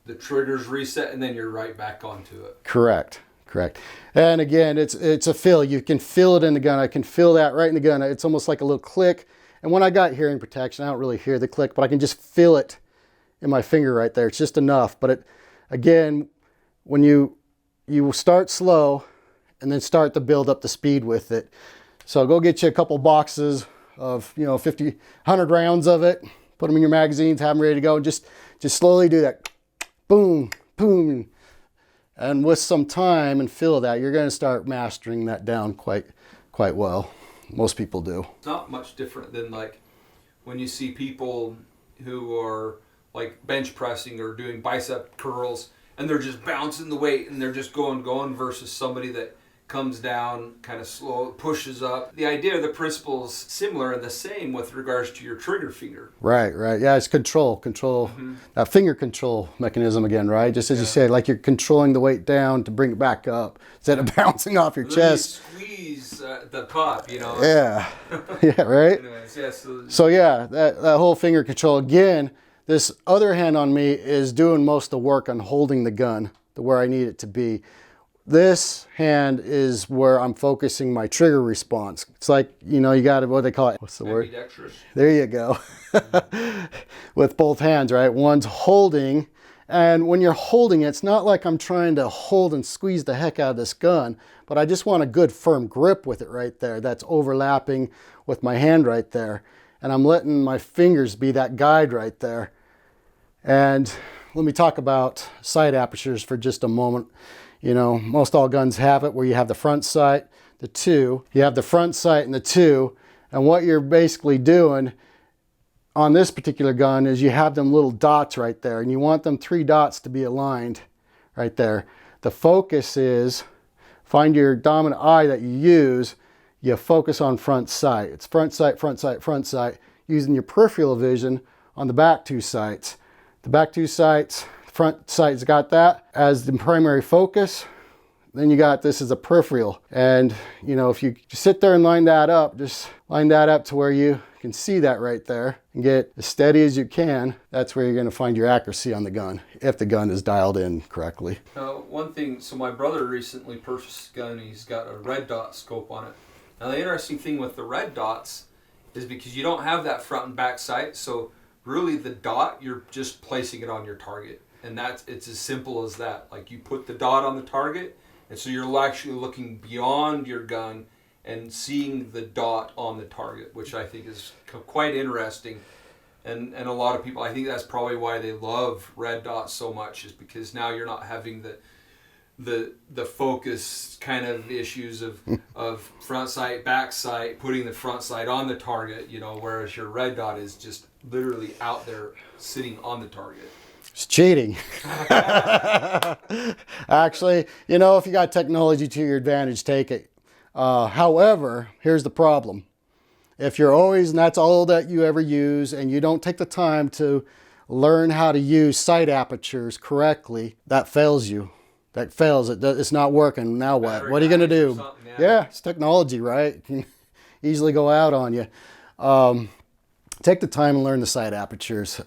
the trigger's reset and then you're right back onto it. Correct. And again, it's a feel. You can feel it in the gun. I can feel that right in the gun. It's almost like a little click. And when I got hearing protection, I don't really hear the click, but I can just feel it in my finger right there. It's just enough. But again, when you start slow and then start to build up the speed with it. So go get you a couple boxes of 50, 100 rounds of it. Put them in your magazines, have them ready to go. And just slowly do that. Boom, boom. And with some time and feel that, you're going to start mastering that down quite well. Most people do. It's not much different than like when you see people who are like bench pressing or doing bicep curls and they're just bouncing the weight and they're just going versus somebody that comes down, kind of slow, pushes up. The idea of the principle is similar and the same with regards to your trigger finger. Right. Yeah, it's control, that finger control mechanism again, right? Just as you said, like you're controlling the weight down to bring it back up instead of bouncing off your chest. You squeeze the cup, you know. Yeah, yeah, right. Anyways, yeah, So yeah, that whole finger control again. This other hand on me is doing most of the work on holding the gun to where I need it to be. This hand is where I'm focusing my trigger response. It's like, you know, you got to, what they call it? What's the word? Ambidextrous. There you go. With both hands, right? One's holding, and when you're holding it, it's not like I'm trying to hold and squeeze the heck out of this gun, but I just want a good firm grip with it right there. That's overlapping with my hand right there. And I'm letting my fingers be that guide right there. And let me talk about sight apertures for just a moment. You know, most all guns have it where you have the front sight, the two. You have the front sight and the two. And what you're basically doing on this particular gun is you have them little dots right there. And you want them 3 dots to be aligned right there. The focus is, find your dominant eye that you use. You focus on front sight. It's front sight, front sight, front sight. Using your peripheral vision on the back 2 sights. The back 2 sights, front sight's got that as the primary focus. Then you got this as a peripheral. And you know, if you sit there and line that up, just line that up to where you can see that right there and get as steady as you can. That's where you're going to find your accuracy on the gun, if the gun is dialed in correctly. One thing, so my brother recently purchased a gun. He's got a red dot scope on it. Now the interesting thing with the red dots is because you don't have that front and back sight, so really the dot, you're just placing it on your target. And it's as simple as that. Like you put the dot on the target, and so you're actually looking beyond your gun and seeing the dot on the target, which I think is quite interesting. And a lot of people, I think that's probably why they love red dots so much, is because now you're not having the focus kind of issues of front sight, back sight, putting the front sight on the target, you know, whereas your red dot is just literally out there sitting on the target. It's cheating. Actually, you know, if you got technology to your advantage, take it. However, here's the problem. If you're always, and that's all that you ever use, and you don't take the time to learn how to use sight apertures correctly, that fails you. That fails. It's not working. Now what? What are you going to do? Yeah, it's technology, right? It can easily go out on you. Take the time and learn the sight apertures.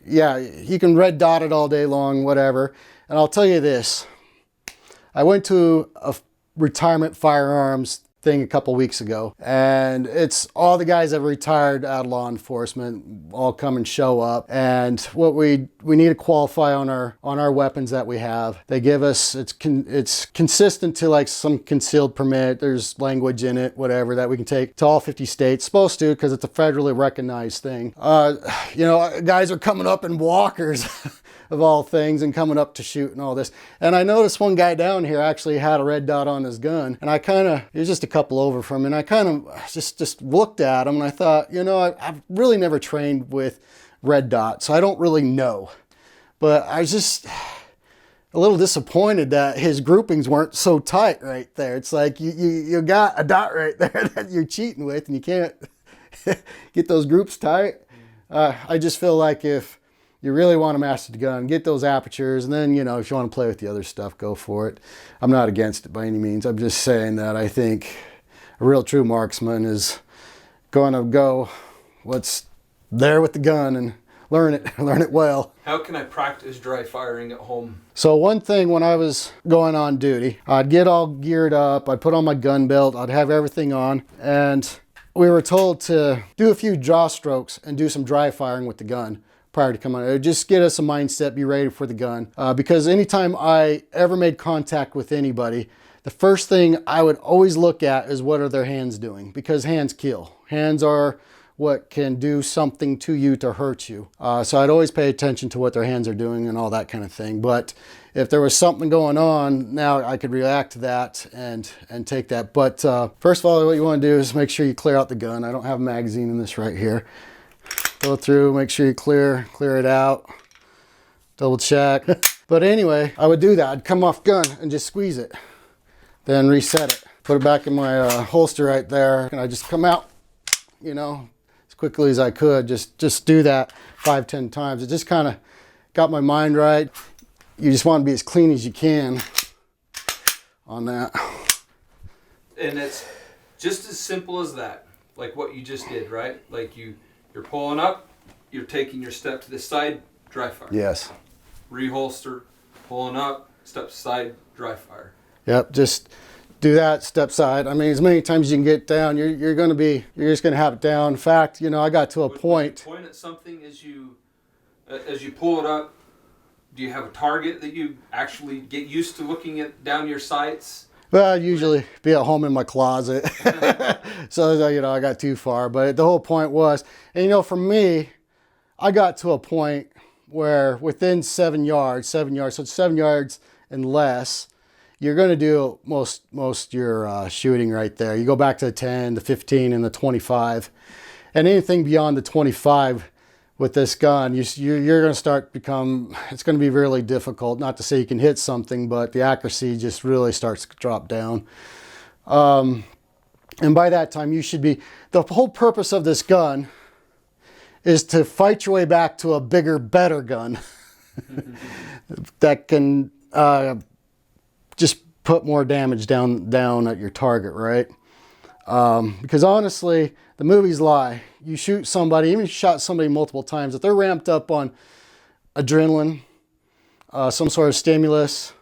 Yeah, you can red dot it all day long, whatever. And I'll tell you this. I went to a retirement firearms thing a couple weeks ago, and it's all the guys that retired out of law enforcement all come and show up. And what we need to qualify on our weapons that we have. They give us, it's consistent to like some concealed permit. There's language in it, whatever, that we can take to all 50 states. Supposed to, because it's a federally recognized thing. You know, guys are coming up in walkers of all things and coming up to shoot and all this. And I noticed one guy down here actually had a red dot on his gun, and he was just a couple over from me, and I kind of just looked at him and I thought, you know, I've really never trained with red dots, so I don't really know. But I was just a little disappointed that his groupings weren't so tight right there. It's like you got a dot right there that you're cheating with, and you can't get those groups tight. I just feel like if you really want to master the gun, get those apertures, and then, you know, if you want to play with the other stuff, go for it. I'm not against it by any means. I'm just saying that I think a real true marksman is going to go what's there with the gun and learn it well. How can I practice dry firing at home? So one thing, when I was going on duty, I'd get all geared up, I'd put on my gun belt, I'd have everything on, and we were told to do a few draw strokes and do some dry firing with the gun prior to coming on. It would just get us a mindset, be ready for the gun. Because anytime I ever made contact with anybody, the first thing I would always look at is what are their hands doing, because hands kill. Hands are what can do something to you to hurt you. So I'd always pay attention to what their hands are doing and all that kind of thing. But if there was something going on, now I could react to that and take that. But first of all, what you want to do is make sure you clear out the gun. I don't have a magazine in this right here. Go through, make sure you clear it out, double check. But anyway, I would do that. I'd come off gun and just squeeze it. then reset it. Put it back in my holster right there, and I just come out, you know, as quickly as I could. Just do that 5-10 times. It just kind of got my mind right. You just want to be as clean as you can on that. And it's just as simple as that, like what you just did, right? Like you're pulling up, you're taking your step to the side, dry fire. Yes. Reholster, pulling up, step side, dry fire. Yep, just do that step side. I mean, as many times as you can get down, you're just gonna have it down. In fact, you know, I got to a point. When you point at something as you pull it up, do you have a target that you actually get used to looking at down your sights? Well, I'd usually be at home in my closet. So, you know, I got too far. But the whole point was, and you know, for me, I got to a point where within 7 yards, so it's 7 yards and less, you're going to do most your shooting right there. You go back to the 10, the 15, and the 25. And anything beyond the 25 with this gun, you're going to it's going to be really difficult. Not to say you can hit something, but the accuracy just really starts to drop down. And by that time, the whole purpose of this gun is to fight your way back to a bigger, better gun that can just put more damage down at your target, right? Because honestly, the movies lie. You shoot somebody, even if you shot somebody multiple times, if they're ramped up on adrenaline, some sort of stimulus,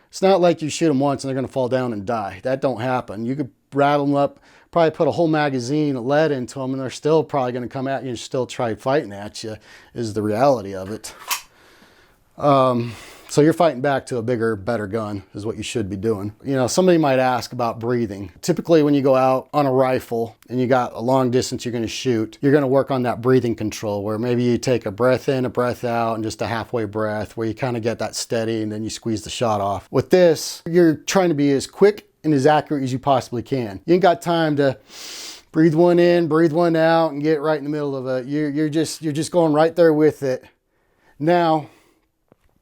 it's not like you shoot them once and they're going to fall down and die. That don't happen. You could rattle them up, probably put a whole magazine of lead into them, and they're still probably going to come at you and still try fighting at you, is the reality of it. So you're fighting back to a bigger, better gun is what you should be doing. You know, somebody might ask about breathing. Typically when you go out on a rifle and you got a long distance you're going to shoot, you're going to work on that breathing control where maybe you take a breath in, a breath out, and just a halfway breath where you kind of get that steady and then you squeeze the shot off. With this, you're trying to be as quick and as accurate as you possibly can. You ain't got time to breathe one in, breathe one out, and get right in the middle of it. You're just going right there with it. Now,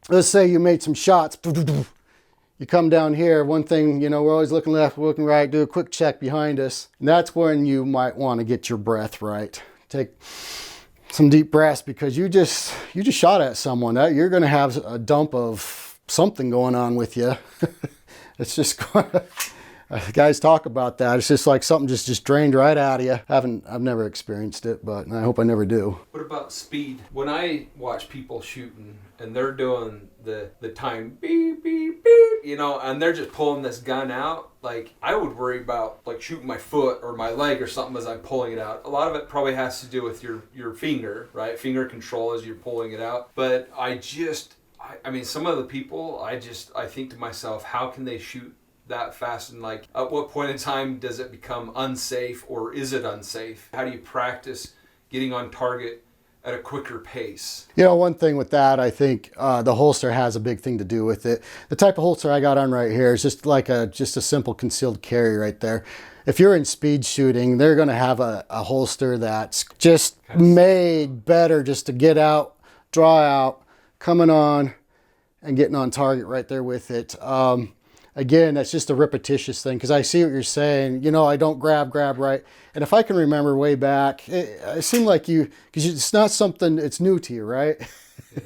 let's say you made some shots. You come down here, one thing, you know, we're always looking left, looking right, do a quick check behind us. And that's when you might want to get your breath right. Take some deep breaths because you just shot at someone. You're going to have a dump of something going on with you. It's just guys talk about that. It's just like something just drained right out of you. I've never experienced it, but I hope I never do. What about speed? When I watch people shooting and they're doing the time beep, beep, beep, you know, and they're just pulling this gun out, like I would worry about like shooting my foot or my leg or something as I'm pulling it out. A lot of it probably has to do with your finger, right? Finger control as you're pulling it out. But I mean, some of the people, I think to myself, how can they shoot that fast? And like, at what point in time does it become unsafe, or is it unsafe? How do you practice getting on target at a quicker pace? You know, one thing with that, I think the holster has a big thing to do with it. The type of holster I got on right here is just like a simple concealed carry right there. If you're in speed shooting, they're going to have a holster that's just made better just to get out, draw out, coming on, and getting on target right there with it. Again, that's just a repetitious thing, because I see what you're saying. You know, I don't grab right. And if I can remember way back, it seemed like because it's not something, it's new to you, right? Yeah.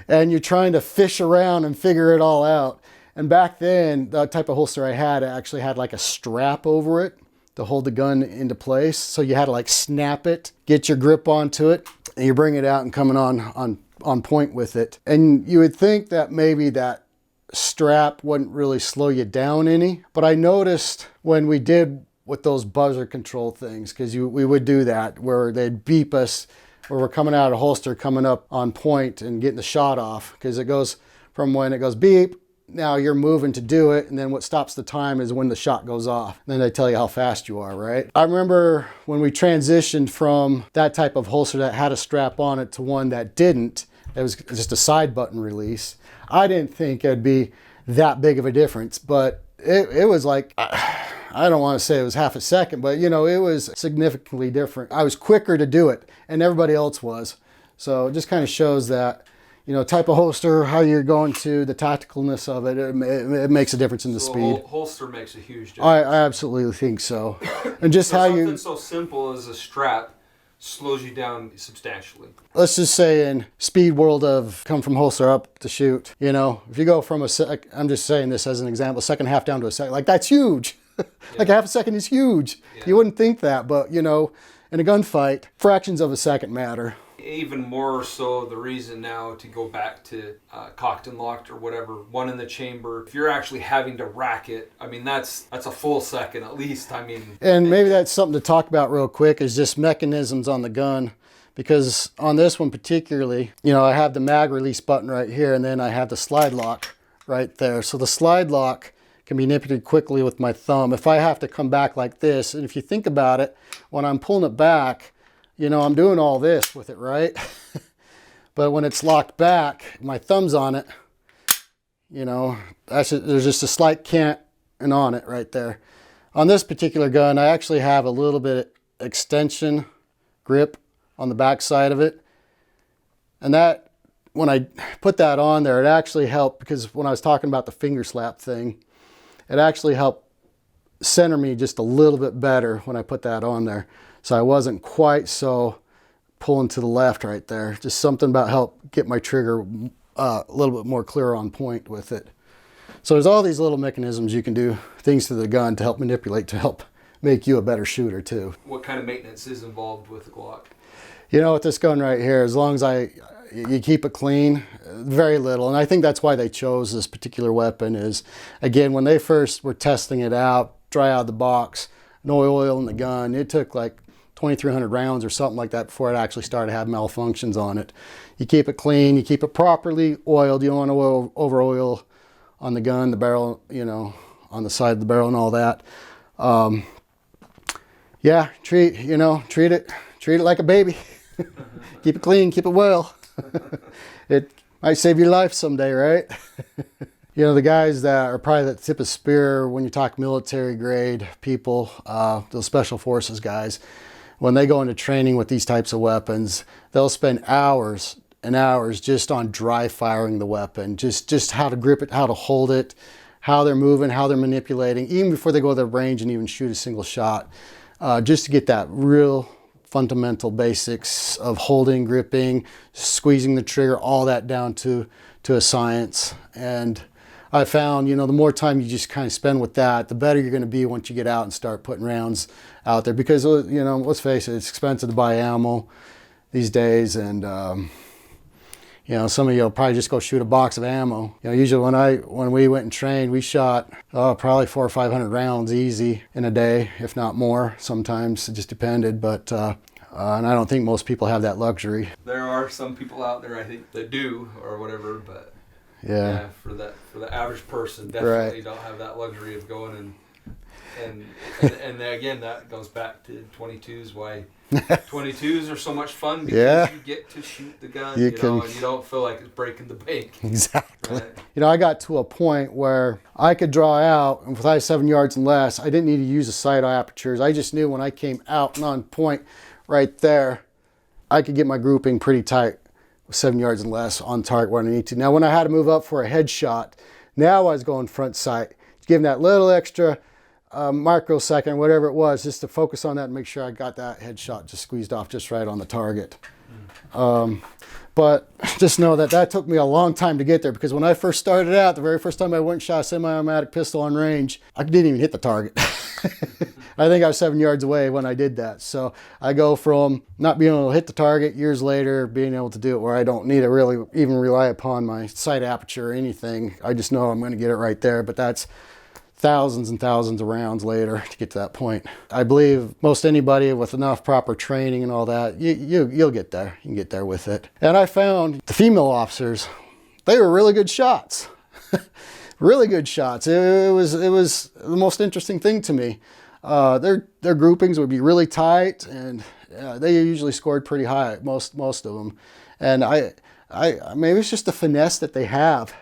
And you're trying to fish around and figure it all out. And back then, the type of holster I had actually had like a strap over it to hold the gun into place. So you had to like snap it, get your grip onto it, and you bring it out and coming on point with it. And you would think that maybe that strap wouldn't really slow you down any, but I noticed when we did with those buzzer control things, because we would do that where they'd beep us where we're coming out of holster, coming up on point and getting the shot off, because it goes from when it goes beep, now you're moving to do it, and then what stops the time is when the shot goes off. And then they tell you how fast you are, right? I remember when we transitioned from that type of holster that had a strap on it to one that didn't, it was just a side button release. I didn't think it'd be that big of a difference, but it was like, I don't want to say it was half a second, but you know, it was significantly different. I was quicker to do it, and everybody else was. So it just kind of shows that, type of holster, how you're going to, the tacticalness of it, it makes a difference in the speed. Holster makes a huge difference. I absolutely think so. And just how something so simple as a strap slows you down substantially. Let's just say in speed world of come from holster up to shoot, if you go from I'm just saying this as an example, second half down to a second, like that's huge. Like half a second is huge. Yeah. You wouldn't think that, but in a gunfight, fractions of a second matter. Even more so the reason now to go back to cocked and locked or whatever, one in the chamber, if you're actually having to rack it, I mean, that's a full second at least. I mean, and maybe that's something to talk about real quick is just mechanisms on the gun, because on this one particularly, I have the mag release button right here, and then I have the slide lock right there. So the slide lock can be manipulated quickly with my thumb. If I have to come back like this, and if you think about it, when I'm pulling it back, I'm doing all this with it, right? But when it's locked back, my thumb's on it, there's just a slight cant on it right there. On this particular gun, I actually have a little bit of extension grip on the back side of it. And that, when I put that on there, it actually helped, because when I was talking about the finger slap thing, it actually helped center me just a little bit better when I put that on there. So I wasn't quite so pulling to the left right there. Just something about help get my trigger a little bit more clear on point with it. So there's all these little mechanisms you can do, things to the gun to help manipulate, to help make you a better shooter too. What kind of maintenance is involved with the Glock? With this gun right here, as long as you keep it clean, very little. And I think that's why they chose this particular weapon is, again, when they first were testing it out, dry out of the box, no oil in the gun, it took like 2,300 rounds or something like that before it actually started having malfunctions on it. You keep it clean, you keep it properly oiled. You don't want to over oil on the gun, the barrel, on the side of the barrel and all that. Treat it like a baby. Keep it clean, keep it well. It might save your life someday, right? The guys that are probably the tip of spear when you talk military grade people, those special forces guys, when they go into training with these types of weapons, they'll spend hours and hours just on dry firing the weapon, just how to grip it, how to hold it, how they're moving, how they're manipulating, even before they go to the range and even shoot a single shot, just to get that real fundamental basics of holding, gripping, squeezing the trigger, all that down to a science. And I found, the more time you just kind of spend with that, the better you're going to be once you get out and start putting rounds out there. Because, let's face it, it's expensive to buy ammo these days. And, some of you will probably just go shoot a box of ammo. Usually when we went and trained, we shot probably 400 or 500 rounds easy in a day, if not more. Sometimes it just depended. But, and I don't think most people have that luxury. There are some people out there, I think, that do or whatever, but... Yeah, for the average person, definitely don't have that luxury of going and again, that goes back to 22s. Why 22s are so much fun, because you get to shoot the gun, and you don't feel like it's breaking the bank. Exactly. Right? I got to a point where I could draw out, and with 7 yards and less, I didn't need to use the side apertures. I just knew when I came out and on point right there, I could get my grouping pretty tight. 7 yards and less on target where I need to. Now, when I had to move up for a headshot, now I was going front sight, giving that little extra microsecond, whatever it was, just to focus on that and make sure I got that headshot just squeezed off just right on the target. But just know that took me a long time to get there, because when I first started out, the very first time I went and shot a semi-automatic pistol on range, I didn't even hit the target. I think I was 7 yards away when I did that. So I go from not being able to hit the target years later, being able to do it where I don't need to really even rely upon my sight aperture or anything. I just know I'm going to get it right there. But that's thousands and thousands of rounds later to get to that point. I believe most anybody with enough proper training and all that, you'll get there. You can get there with it. And I found the female officers, they were really good shots. Really good shots. It was the most interesting thing to me. Their groupings would be really tight, and they usually scored pretty high, most of them. And I maybe it's just the finesse that they have,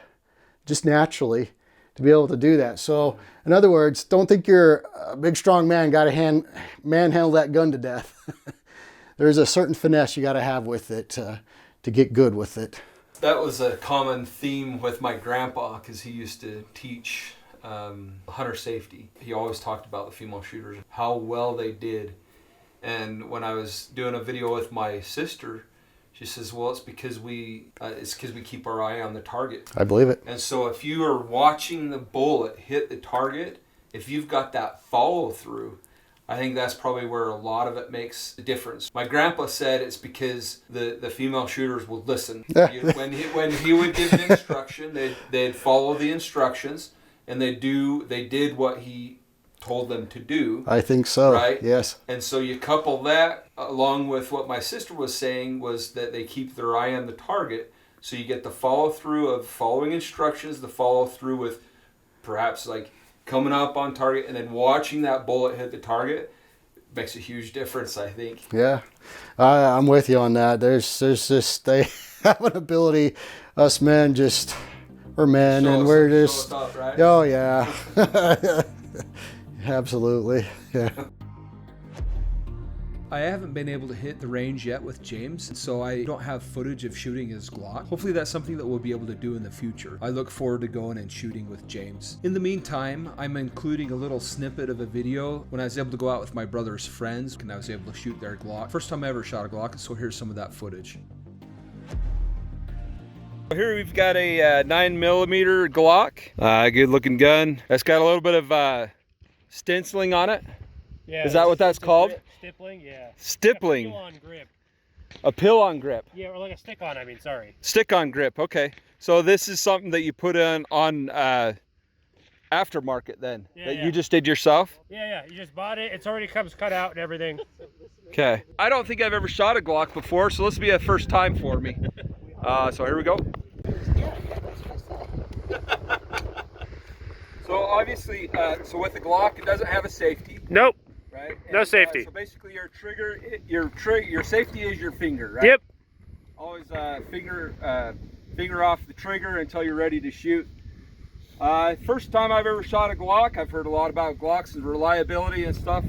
just naturally, to be able to do that. So, in other words, don't think you're a big, strong man, got to manhandle that gun to death. There's a certain finesse you got to have with it to get good with it. That was a common theme with my grandpa because he used to teach hunter safety. He always talked about the female shooters, how well they did. And when I was doing a video with my sister, she says, well, it's because we keep our eye on the target. I believe it. And so if you are watching the bullet hit the target, if you've got that follow through, I think that's probably where a lot of it makes a difference. My grandpa said it's because the female shooters would listen. When he would give an instruction, they'd follow the instructions, and they did what he told them to do. I think so. Right? Yes. And so you couple that along with what my sister was saying, was that they keep their eye on the target. So you get the follow through of following instructions, the follow through with perhaps like coming up on target and then watching that bullet hit the target. Makes a huge difference, I think. Yeah, I'm with you on that. There's just, they have an ability, us men we're men, and we're just, up, right? Oh yeah, absolutely, yeah. I haven't been able to hit the range yet with James, so I don't have footage of shooting his Glock. Hopefully that's something that we'll be able to do in the future. I look forward to going and shooting with James. In the meantime, I'm including a little snippet of a video when I was able to go out with my brother's friends and I was able to shoot their Glock. First time I ever shot a Glock, so here's some of that footage. Here we've got a 9mm Glock. Good looking gun. That's got a little bit of stenciling on it. Yeah, is that what that's called? Stippling, yeah. Stippling. Pill on grip. A pill on grip. Yeah, or like a stick on, I mean, sorry. Stick on grip, okay. So this is something that you put on aftermarket then, Yeah, that yeah. you just did yourself? Yeah, you just bought it. It's already comes cut out and everything. Okay. I don't think I've ever shot a Glock before, so this will be a first time for me. So here we go. So obviously, so with the Glock, it doesn't have a safety. Nope. Right? No safety. So basically your trigger, your safety is your finger, right? Yep. Always finger off the trigger until you're ready to shoot. First time I've ever shot a Glock. I've heard a lot about Glocks and reliability and stuff.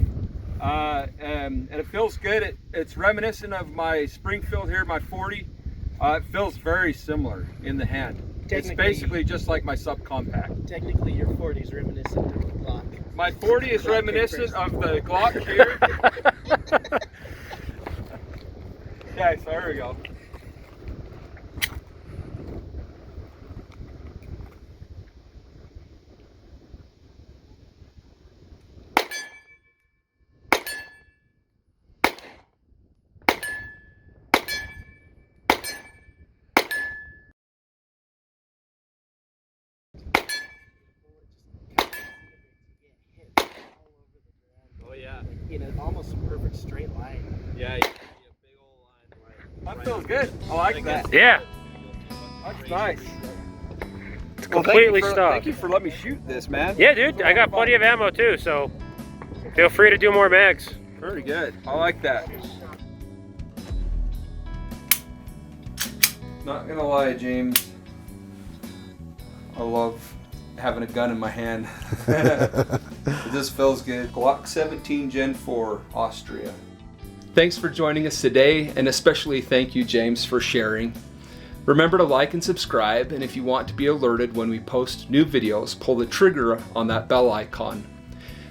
And it feels good. It's reminiscent of my Springfield here, my 40. It feels very similar in the hand. It's basically just like my subcompact. Technically, your 40 is reminiscent of the Glock. My 40 is reminiscent of the Glock here. Okay, so here we go. Oh yeah, in an almost perfect straight line. Yeah. A big old line. That feels good. I like that. Yeah. That's nice. It's completely stopped. Thank you for letting me shoot this, man. Yeah, dude, I got plenty of ammo too, so feel free to do more mags. Very good. I like that. Not gonna lie, James. I love having a gun in my hand. It just feels good. Glock 17 Gen 4, Austria. Thanks for joining us today, and especially thank you, James, for sharing. Remember to like and subscribe, and if you want to be alerted when we post new videos, pull the trigger on that bell icon.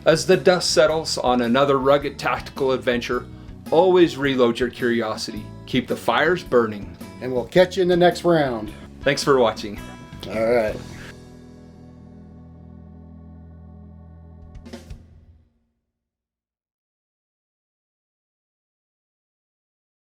As the dust settles on another rugged tactical adventure, always reload your curiosity. Keep the fires burning. And we'll catch you in the next round. Thanks for watching. All right.